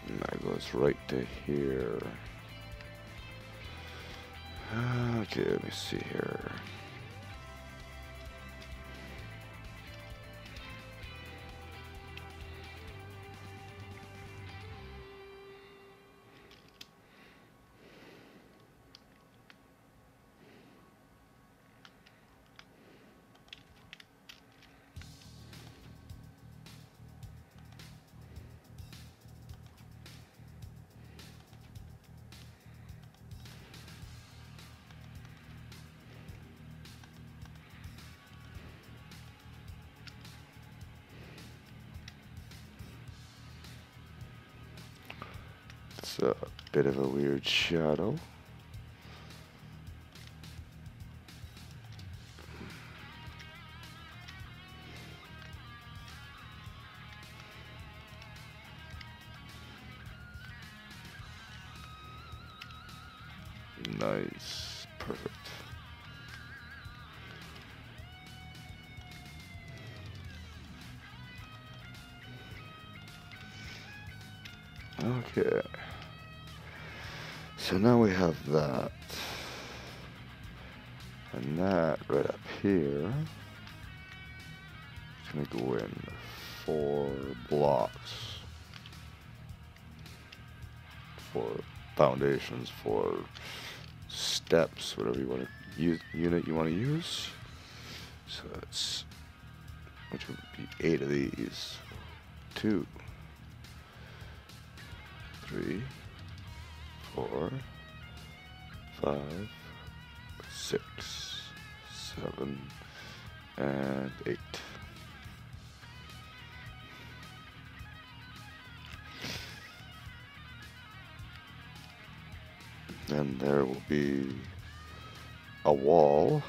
[SPEAKER 1] And that goes right to here. Okay, let me see here. It's a bit of a weird shadow. Nice, perfect. Okay. So now we have that. And that right up here. It's gonna go in 4 blocks. 4 foundations, 4 steps, whatever you want to use, unit you want to use. So that's, which would be 8 of these. 2, 3, 4, 5, 6, 7, and 8. And there will be a wall,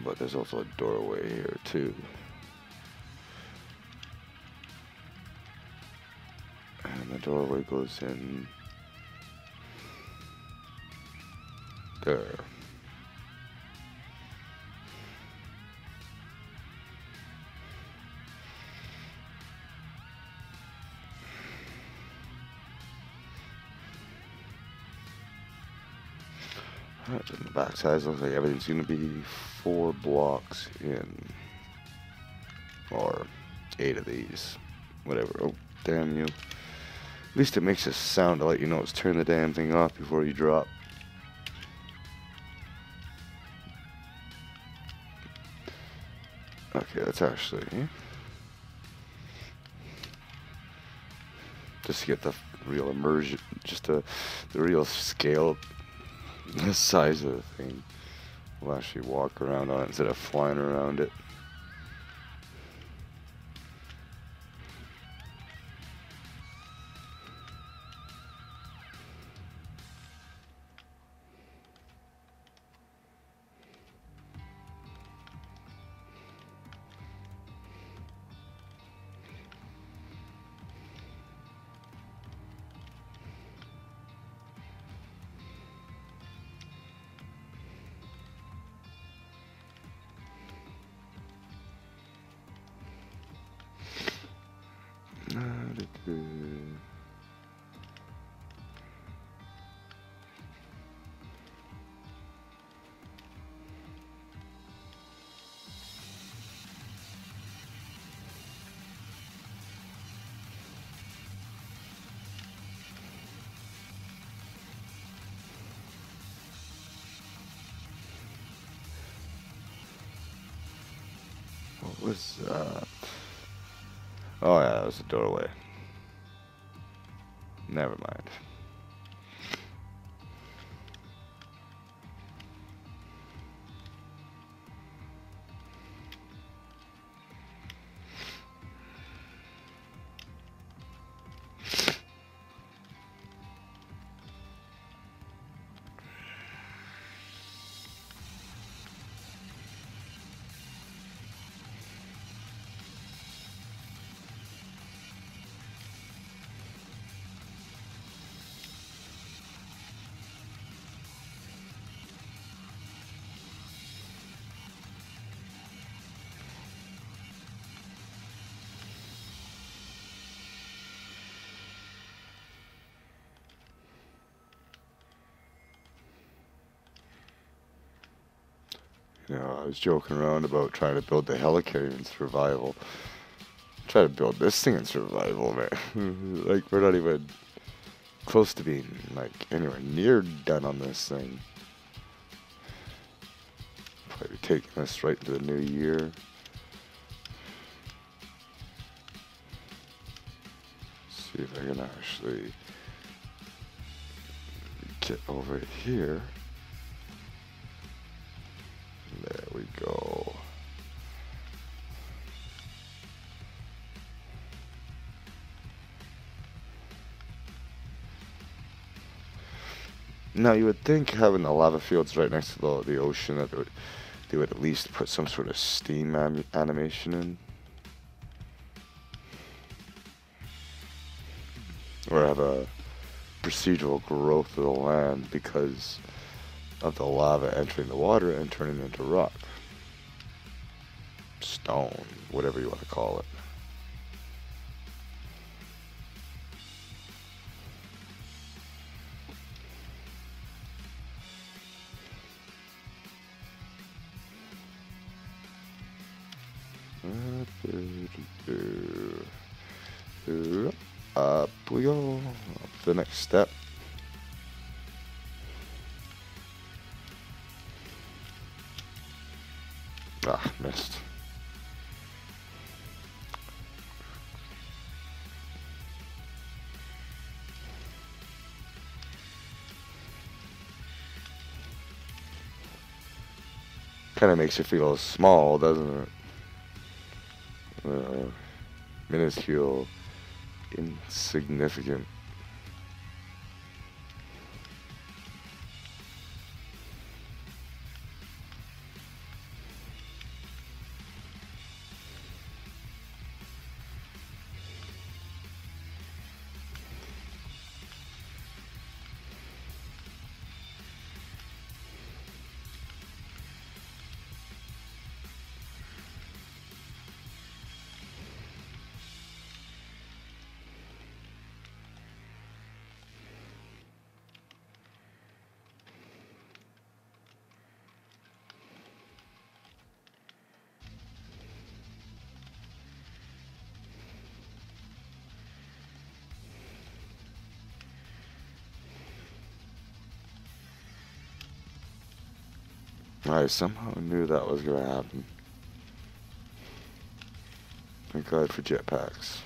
[SPEAKER 1] but there's also a doorway here too. And the doorway goes in there. Alright, in the back side, looks like everything's gonna be 4 blocks in. Or 8 of these. Whatever. Oh, damn you. At least it makes a sound to let you know it's turn the damn thing off before you drop. Okay, that's actually... just to get the real immersion, just the real scale, the size of the thing. We'll actually walk around on it instead of flying around it. What was that? Oh yeah, that was a doorway. Never mind. You know, I was joking around about trying to build the helicarrier in survival. Try to build this thing in survival, man. Like, we're not even close to being, like, anywhere near done on this thing. Probably taking us right into the new year. See if I can actually get over here. There we go. Now you would think having the lava fields right next to the ocean that they would at least put some sort of steam animation in. Or have a procedural growth of the land because of the lava entering the water and turning into rock. Stone, whatever you want to call it. Up we go. Up to the next step. Ah, missed. Kind of makes you feel small, doesn't it? Minuscule, insignificant. I somehow knew that was going to happen. Thank God for jetpacks.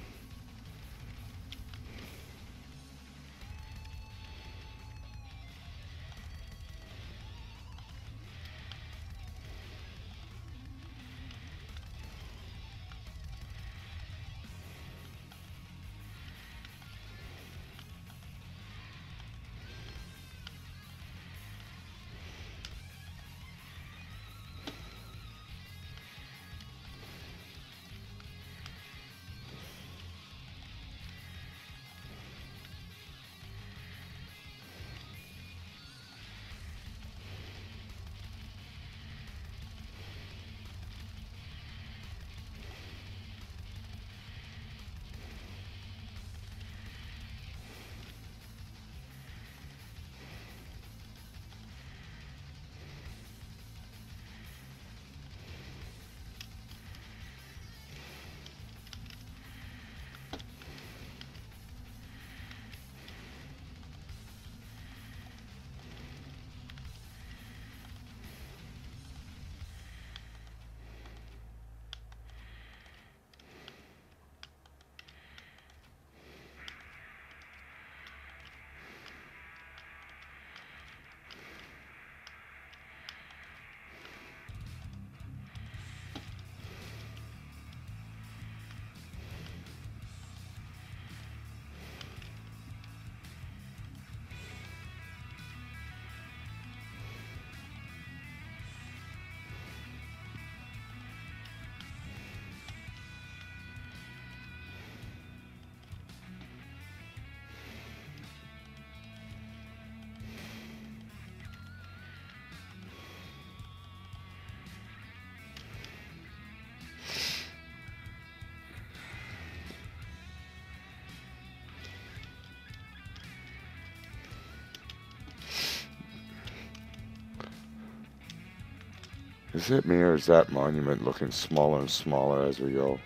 [SPEAKER 1] Is it me, or is that monument looking smaller and smaller as we go?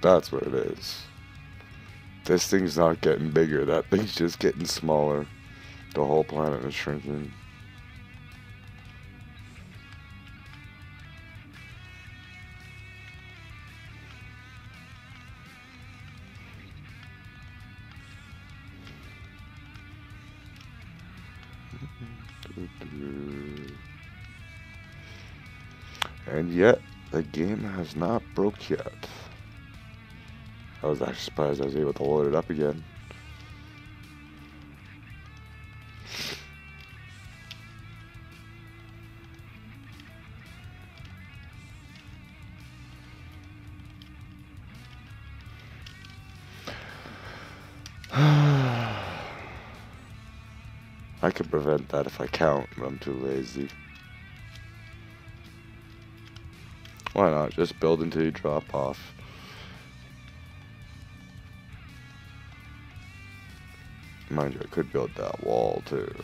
[SPEAKER 1] That's what it is. This thing's not getting bigger. That thing's just getting smaller. The whole planet is shrinking. And yet, the game has not broke yet. I was actually surprised I was able to load it up again. I can prevent that if I count, but I'm too lazy. Why not? Just build until you drop off. Mind you, I could build that wall too.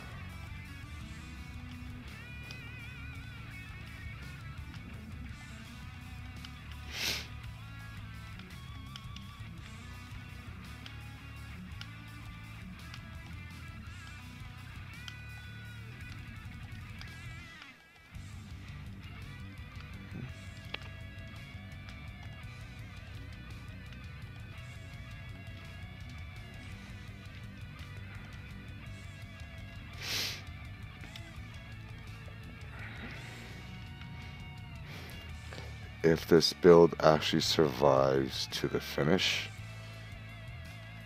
[SPEAKER 1] If this build actually survives to the finish,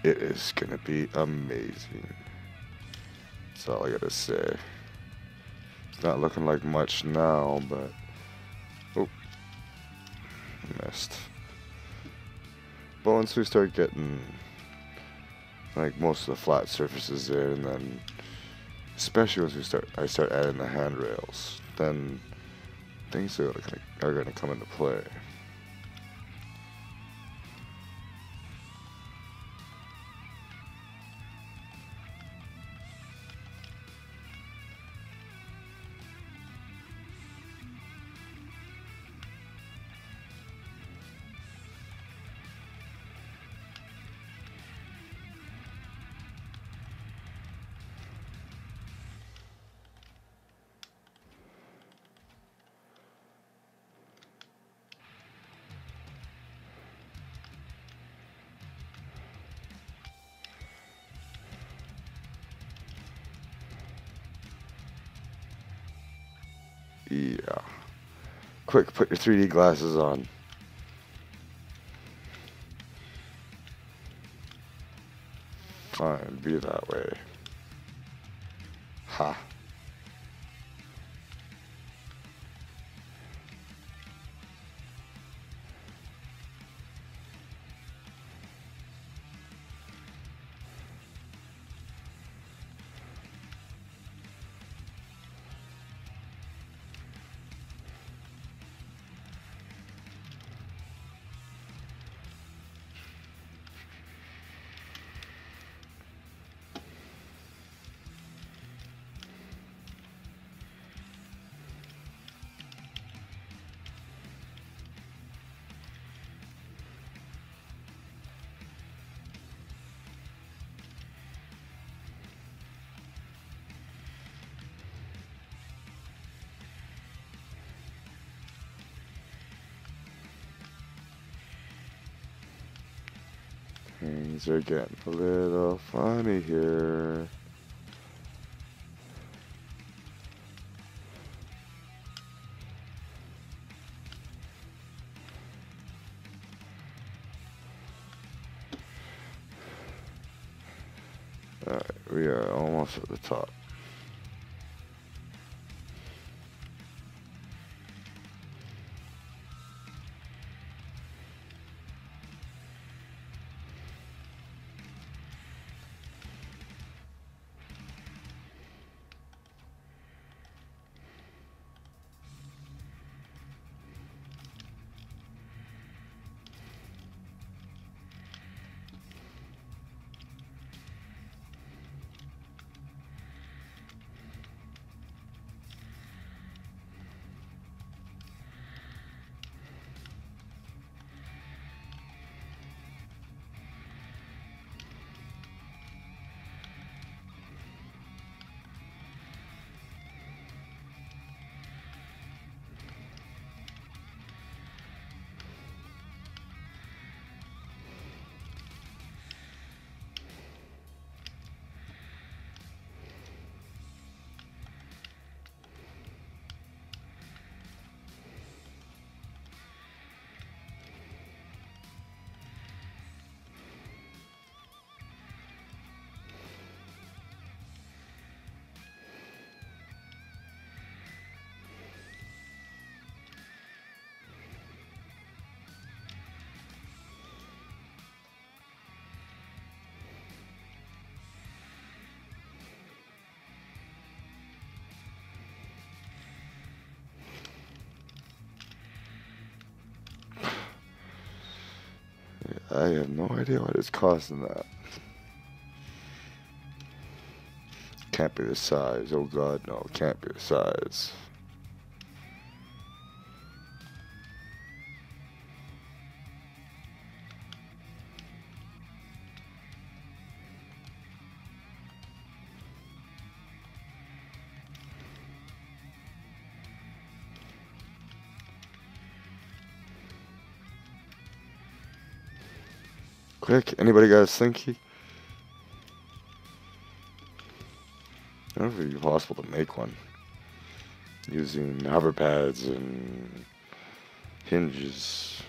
[SPEAKER 1] it is gonna be amazing. That's all I gotta say. It's not looking like much now, but oh, missed. But once we start getting like most of the flat surfaces in, and then especially once I start adding the handrails, then things are gonna come into play. Yeah. Quick, put your 3D glasses on. Fine, be that way. Ha. Things are getting a little funny here. Alright, we are almost at the top. I have no idea what is causing that. Can't be the size. Oh god, no, it can't be the size. Quick, anybody got a slinky? I don't know if it'd be possible to make one using hover pads and hinges.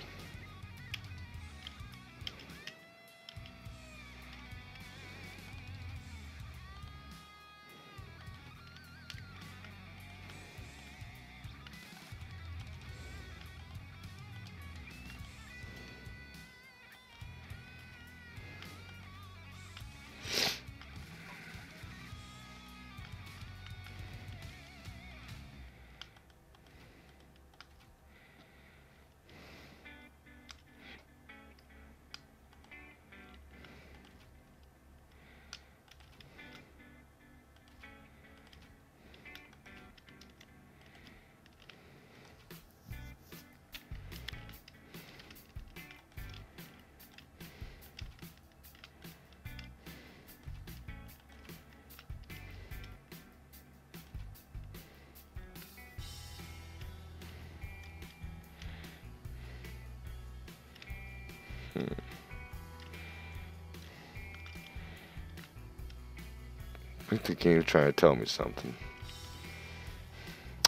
[SPEAKER 1] I think the game's trying to tell me something.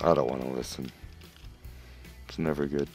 [SPEAKER 1] I don't want to listen. It's never good.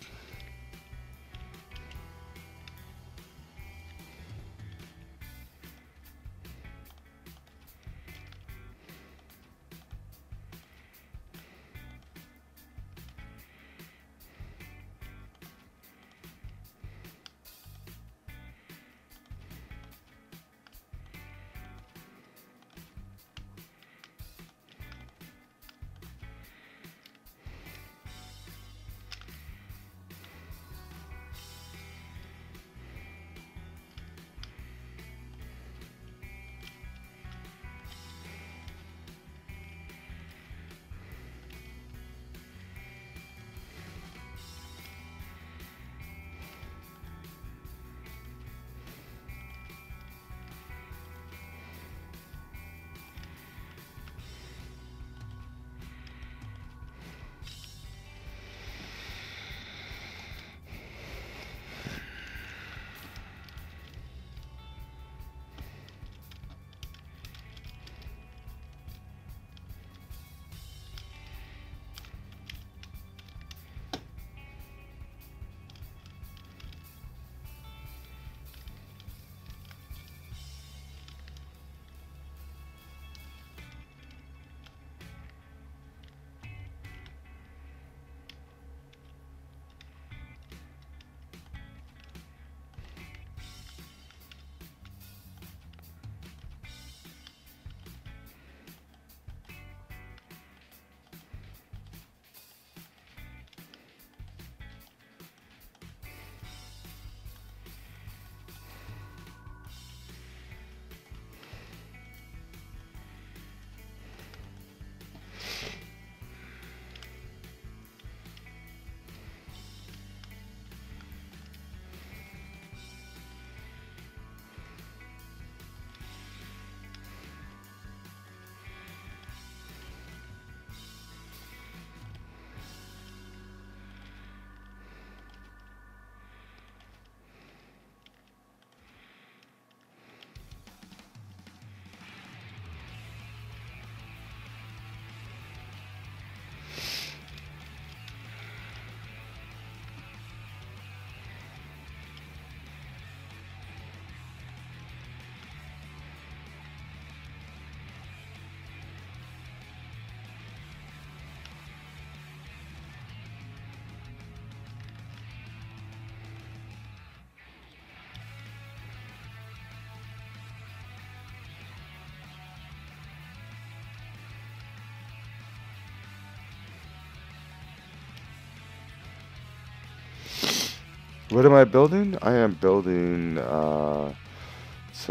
[SPEAKER 1] What am I building? I am building, it's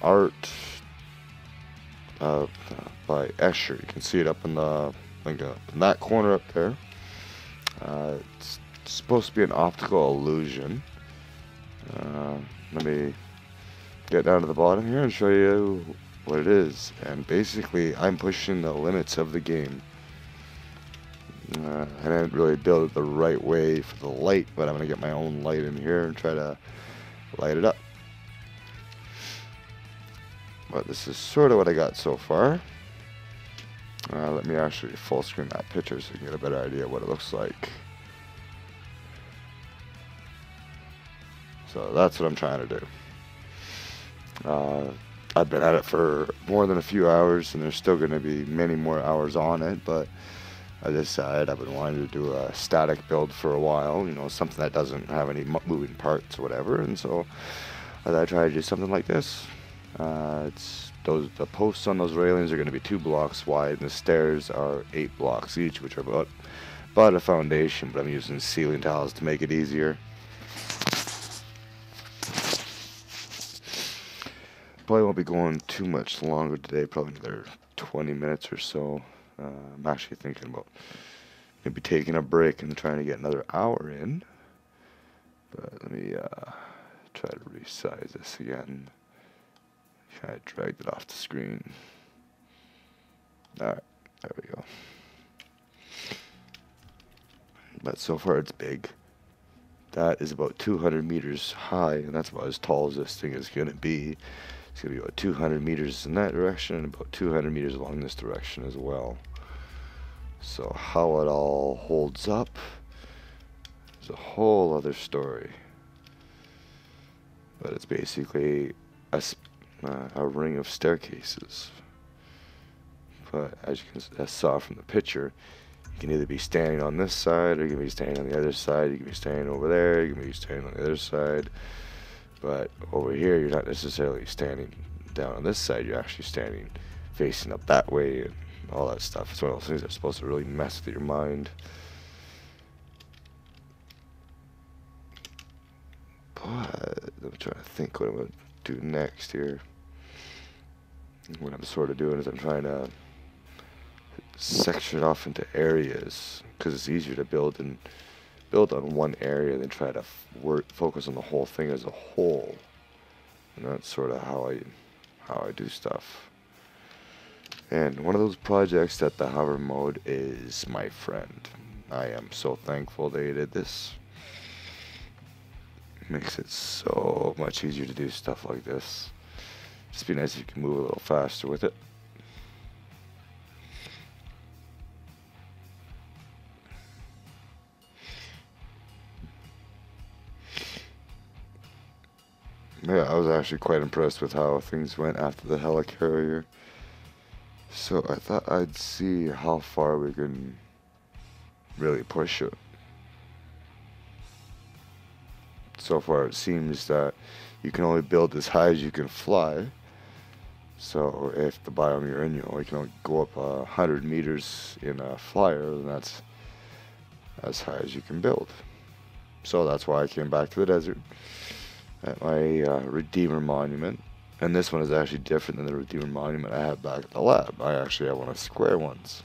[SPEAKER 1] art uh, by Escher. You can see it up in the, like, in that corner up there. It's supposed to be an optical illusion. Let me get down to the bottom here and show you what it is. And basically, I'm pushing the limits of the game. I didn't really build it the right way for the light, but I'm going to get my own light in here and try to light it up. But this is sort of what I got so far. Let me actually full screen that picture so you can get a better idea of what it looks like. So that's what I'm trying to do. I've been at it for more than a few hours, and there's still going to be many more hours on it, but I decided I've been wanting to do a static build for a while, you know, something that doesn't have any moving parts or whatever, and so I thought I'd try to do something like this. The posts on those railings are going to be 2 blocks wide, and the stairs are 8 blocks each, which are about a foundation, but I'm using ceiling tiles to make it easier. Probably won't be going too much longer today, probably another 20 minutes or so. I'm actually thinking about maybe taking a break and trying to get another hour in. But let me try to resize this again. I dragged it off the screen. Alright, there we go. But so far it's big. That is about 200 meters high, and that's about as tall as this thing is going to be. It's going to be about 200 meters in that direction and about 200 meters along this direction as well. So how it all holds up is a whole other story. But it's basically a ring of staircases. But as you can saw from the picture, you can either be standing on this side, or you can be standing on the other side. You can be standing over there, you can be standing on the other side. But over here, you're not necessarily standing down on this side. You're actually standing facing up that way and all that stuff. It's one of those things that's supposed to really mess with your mind. But I'm trying to think what I'm going to do next here. What I'm sort of doing is I'm trying to section it off into areas, because it's easier to build on one area than try to focus on the whole thing as a whole. And that's sort of how I do stuff. And one of those projects that the hover mode is my friend. I am so thankful they did this. It makes it so much easier to do stuff like this. Just be nice if you can move a little faster with it. Yeah, I was actually quite impressed with how things went after the helicarrier. So I thought I'd see how far we can really push it. So far it seems that you can only build as high as you can fly. So if the biome you're in, you can only go up 100 meters in a flyer, then that's as high as you can build. So that's why I came back to the desert at my Redeemer Monument. And this one is actually different than the Redeemer Monument I had back at the lab. I actually have one of square ones.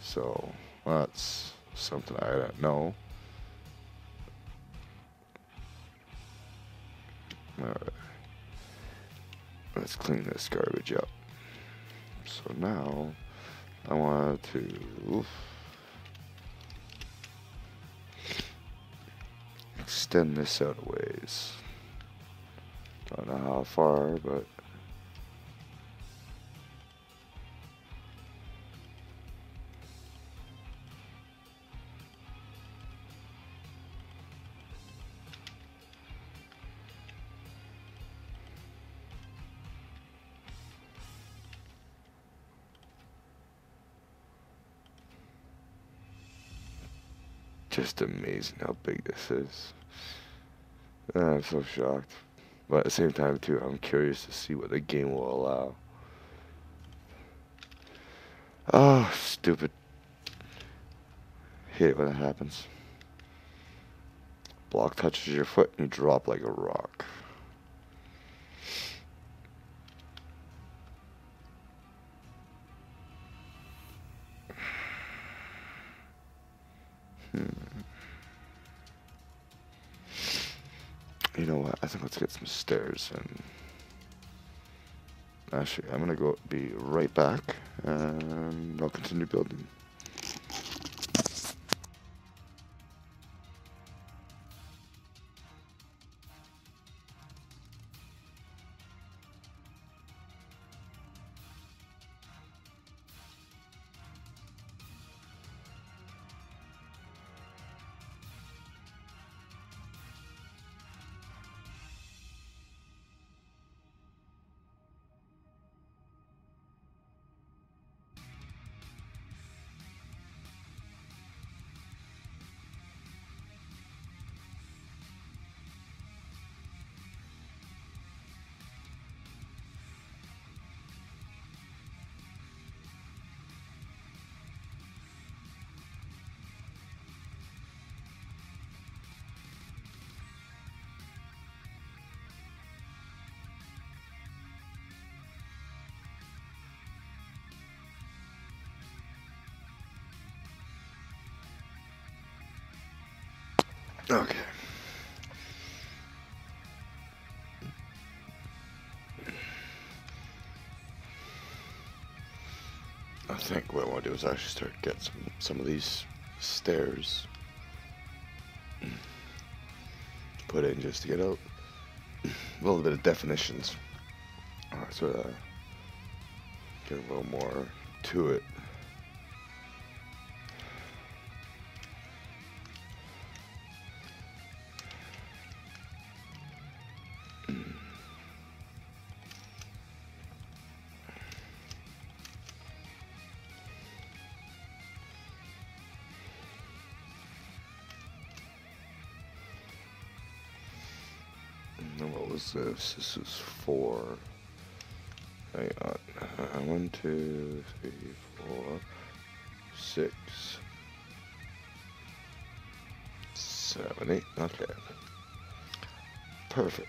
[SPEAKER 1] So that's something I don't know. Alright. Let's clean this garbage up. So now I want to extend this out a ways. Don't know how far, but just amazing how big this is. I'm so shocked. But at the same time, too, I'm curious to see what the game will allow. Oh, stupid. Hate it when it happens. Block touches your foot and you drop like a rock. You know what? I think let's get some stairs and actually I'm gonna be right back and I'll continue building. Okay. I think what I want to do is actually start get some of these stairs put in just to get out a little bit of definitions. Sort of get a little more to it. was this? This is 4. Hang on. 1, 2, 3, 4, 6, 7, 8. Okay. Perfect.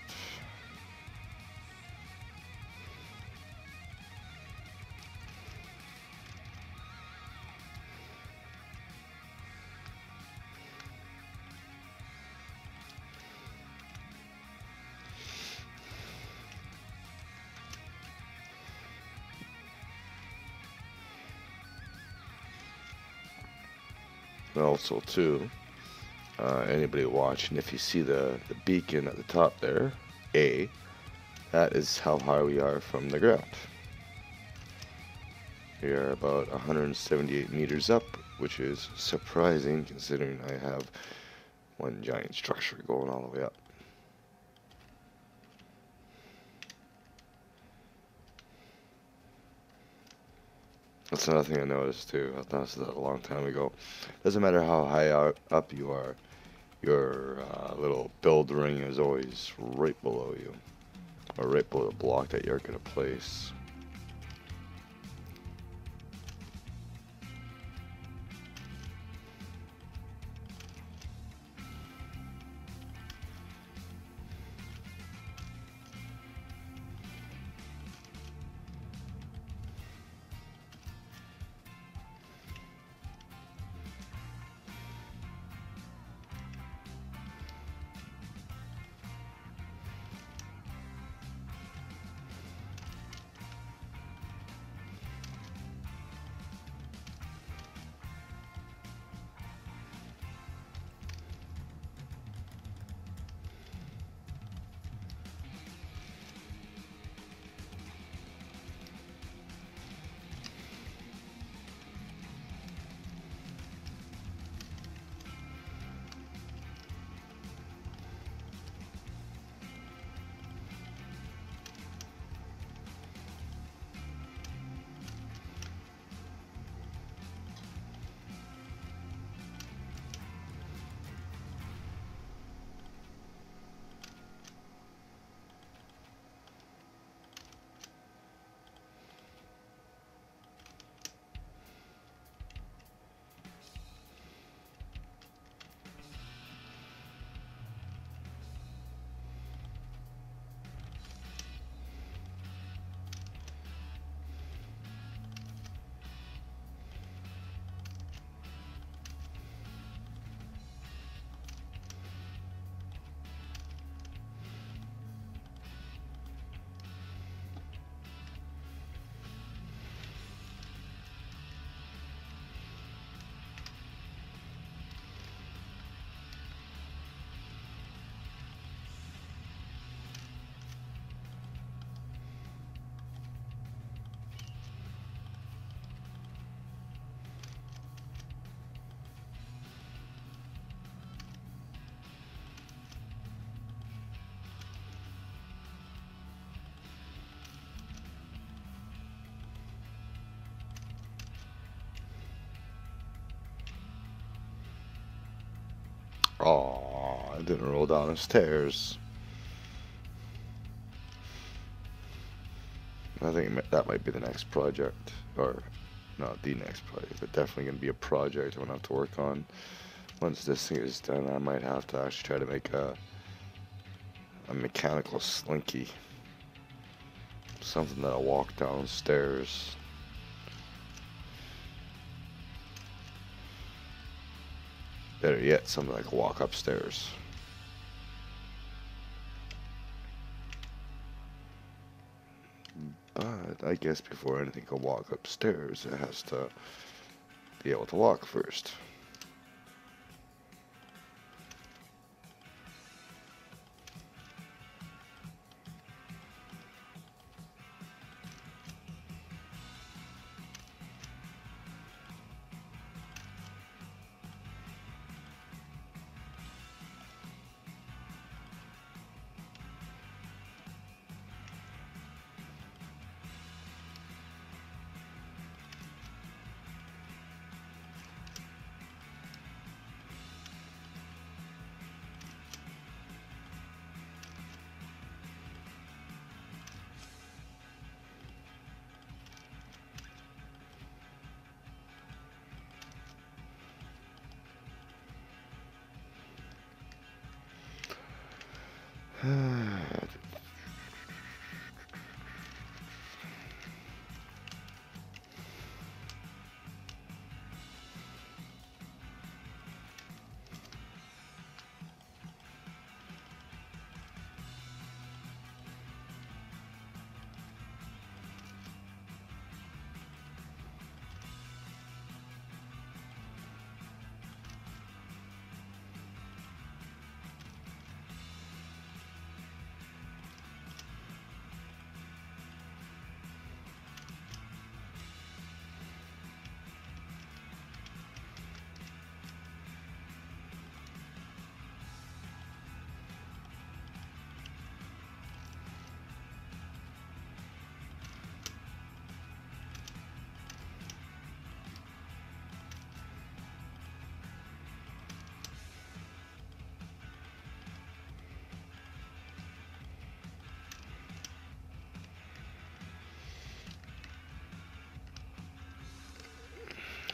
[SPEAKER 1] Also, too, anybody watching, if you see the beacon at the top there, A, that is how high we are from the ground. We are about 178 meters up, which is surprising considering I have one giant structure going all the way up. That's another thing I noticed too. I noticed that a long time ago. Doesn't matter how high up you are, your little build ring is always right below you, or right below the block that you're going to place. Oh, I didn't roll down the stairs. I think that might be the next project, or not the next project, but definitely going to be a project I'm going to have to work on. Once this thing is done, I might have to actually try to make a mechanical slinky. Something that'll walk downstairs. Better yet, something that can walk upstairs. But I guess before anything can walk upstairs, it has to be able to walk first.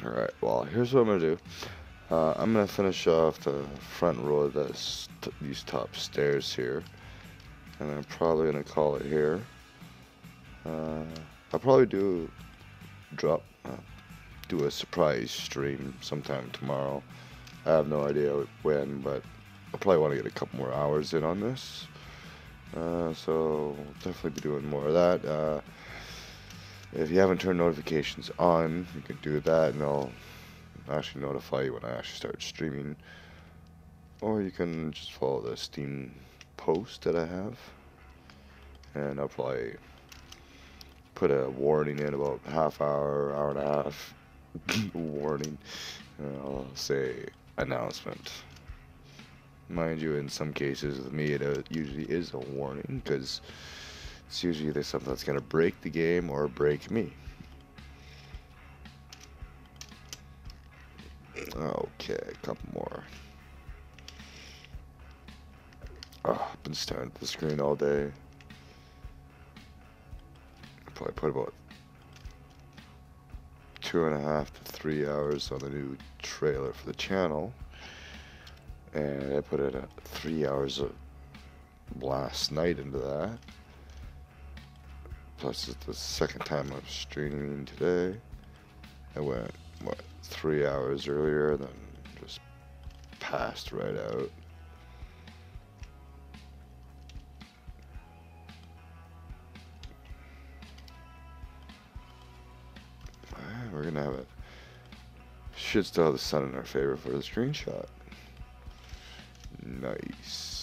[SPEAKER 1] Alright, well, here's what I'm going to do. I'm going to finish off the front row of these top stairs here. And I'm probably going to call it here. I'll probably do a surprise stream sometime tomorrow. I have no idea when, but I'll probably want to get a couple more hours in on this. So definitely be doing more of that. If you haven't turned notifications on, you can do that, and I'll actually notify you when I actually start streaming. Or you can just follow the Steam post that I have, and I'll probably put a warning in about half hour, hour and a half. Warning. I'll say announcement. Mind you, in some cases with me, it usually is a warning, because it's usually either something that's going to break the game or break me. Okay, a couple more. Oh, I've been staring at the screen all day. Probably put about 2.5 to 3 hours on the new trailer for the channel. And I put in 3 hours of last night into that. Plus, it's the second time I'm streaming today. I went, 3 hours earlier, and then just passed right out. We're gonna have it. Should still have the sun in our favor for the screenshot. Nice.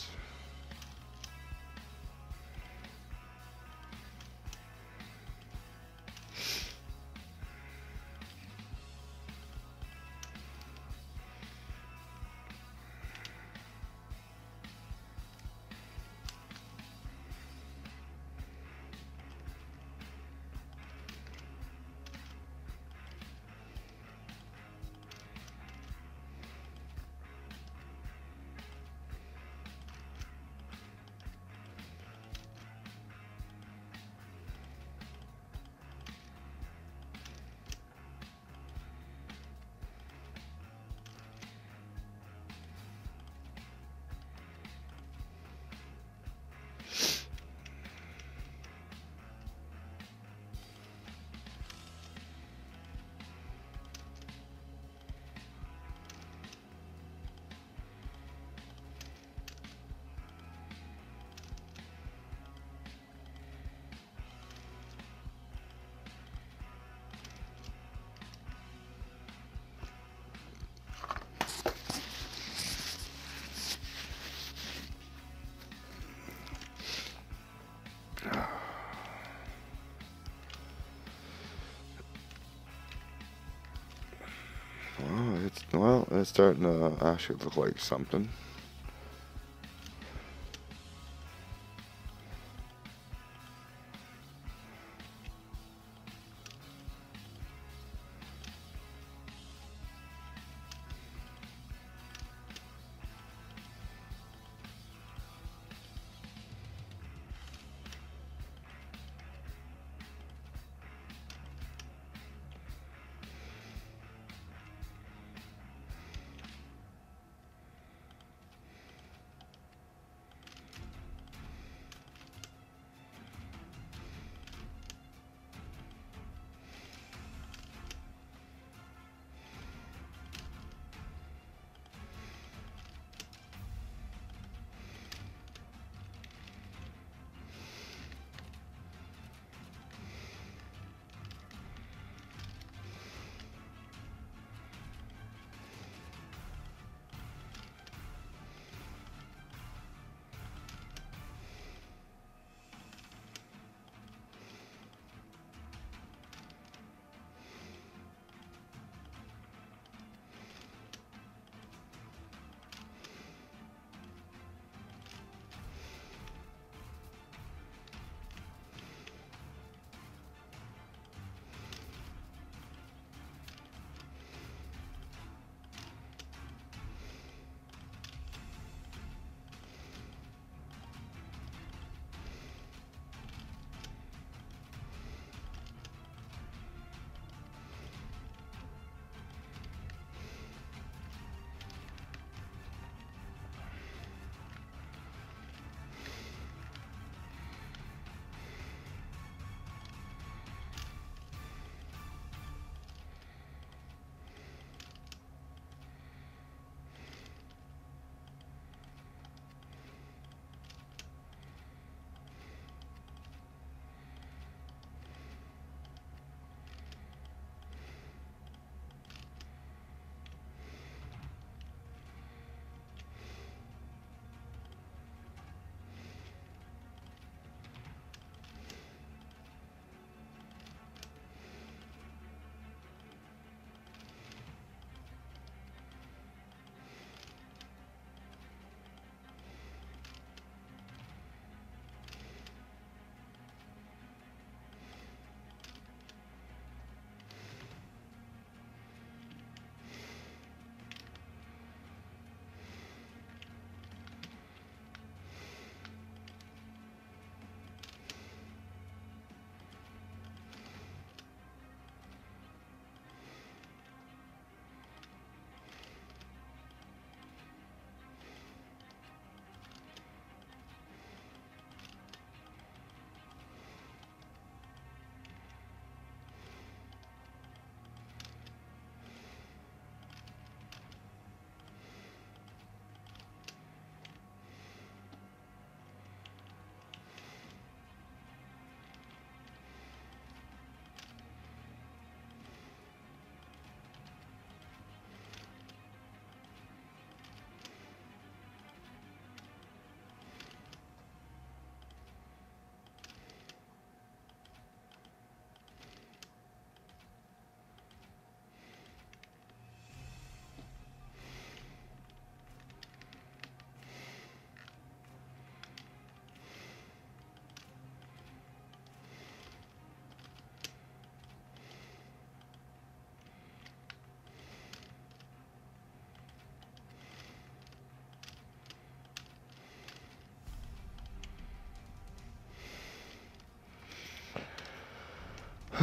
[SPEAKER 1] It's starting to actually look like something.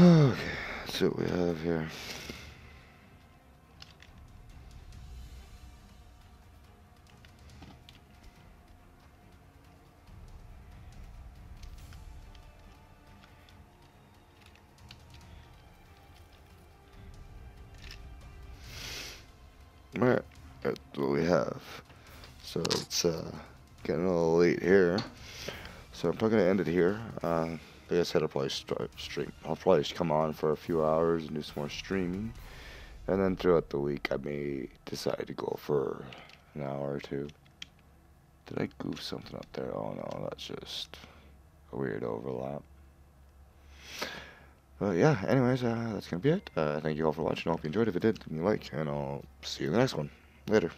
[SPEAKER 1] Okay, let's see what we have here. Alright, that's what we have. So it's getting a little late here. So I'm probably going to end it here. Like I said, I'll probably start stream. I'll probably just come on for a few hours and do some more streaming. And then throughout the week, I may decide to go for an hour or two. Did I goof something up there? Oh no, that's just a weird overlap. But yeah, anyways, that's going to be it. Thank you all for watching. I hope you enjoyed. If you did, give me a like, and I'll see you in the next one. Later.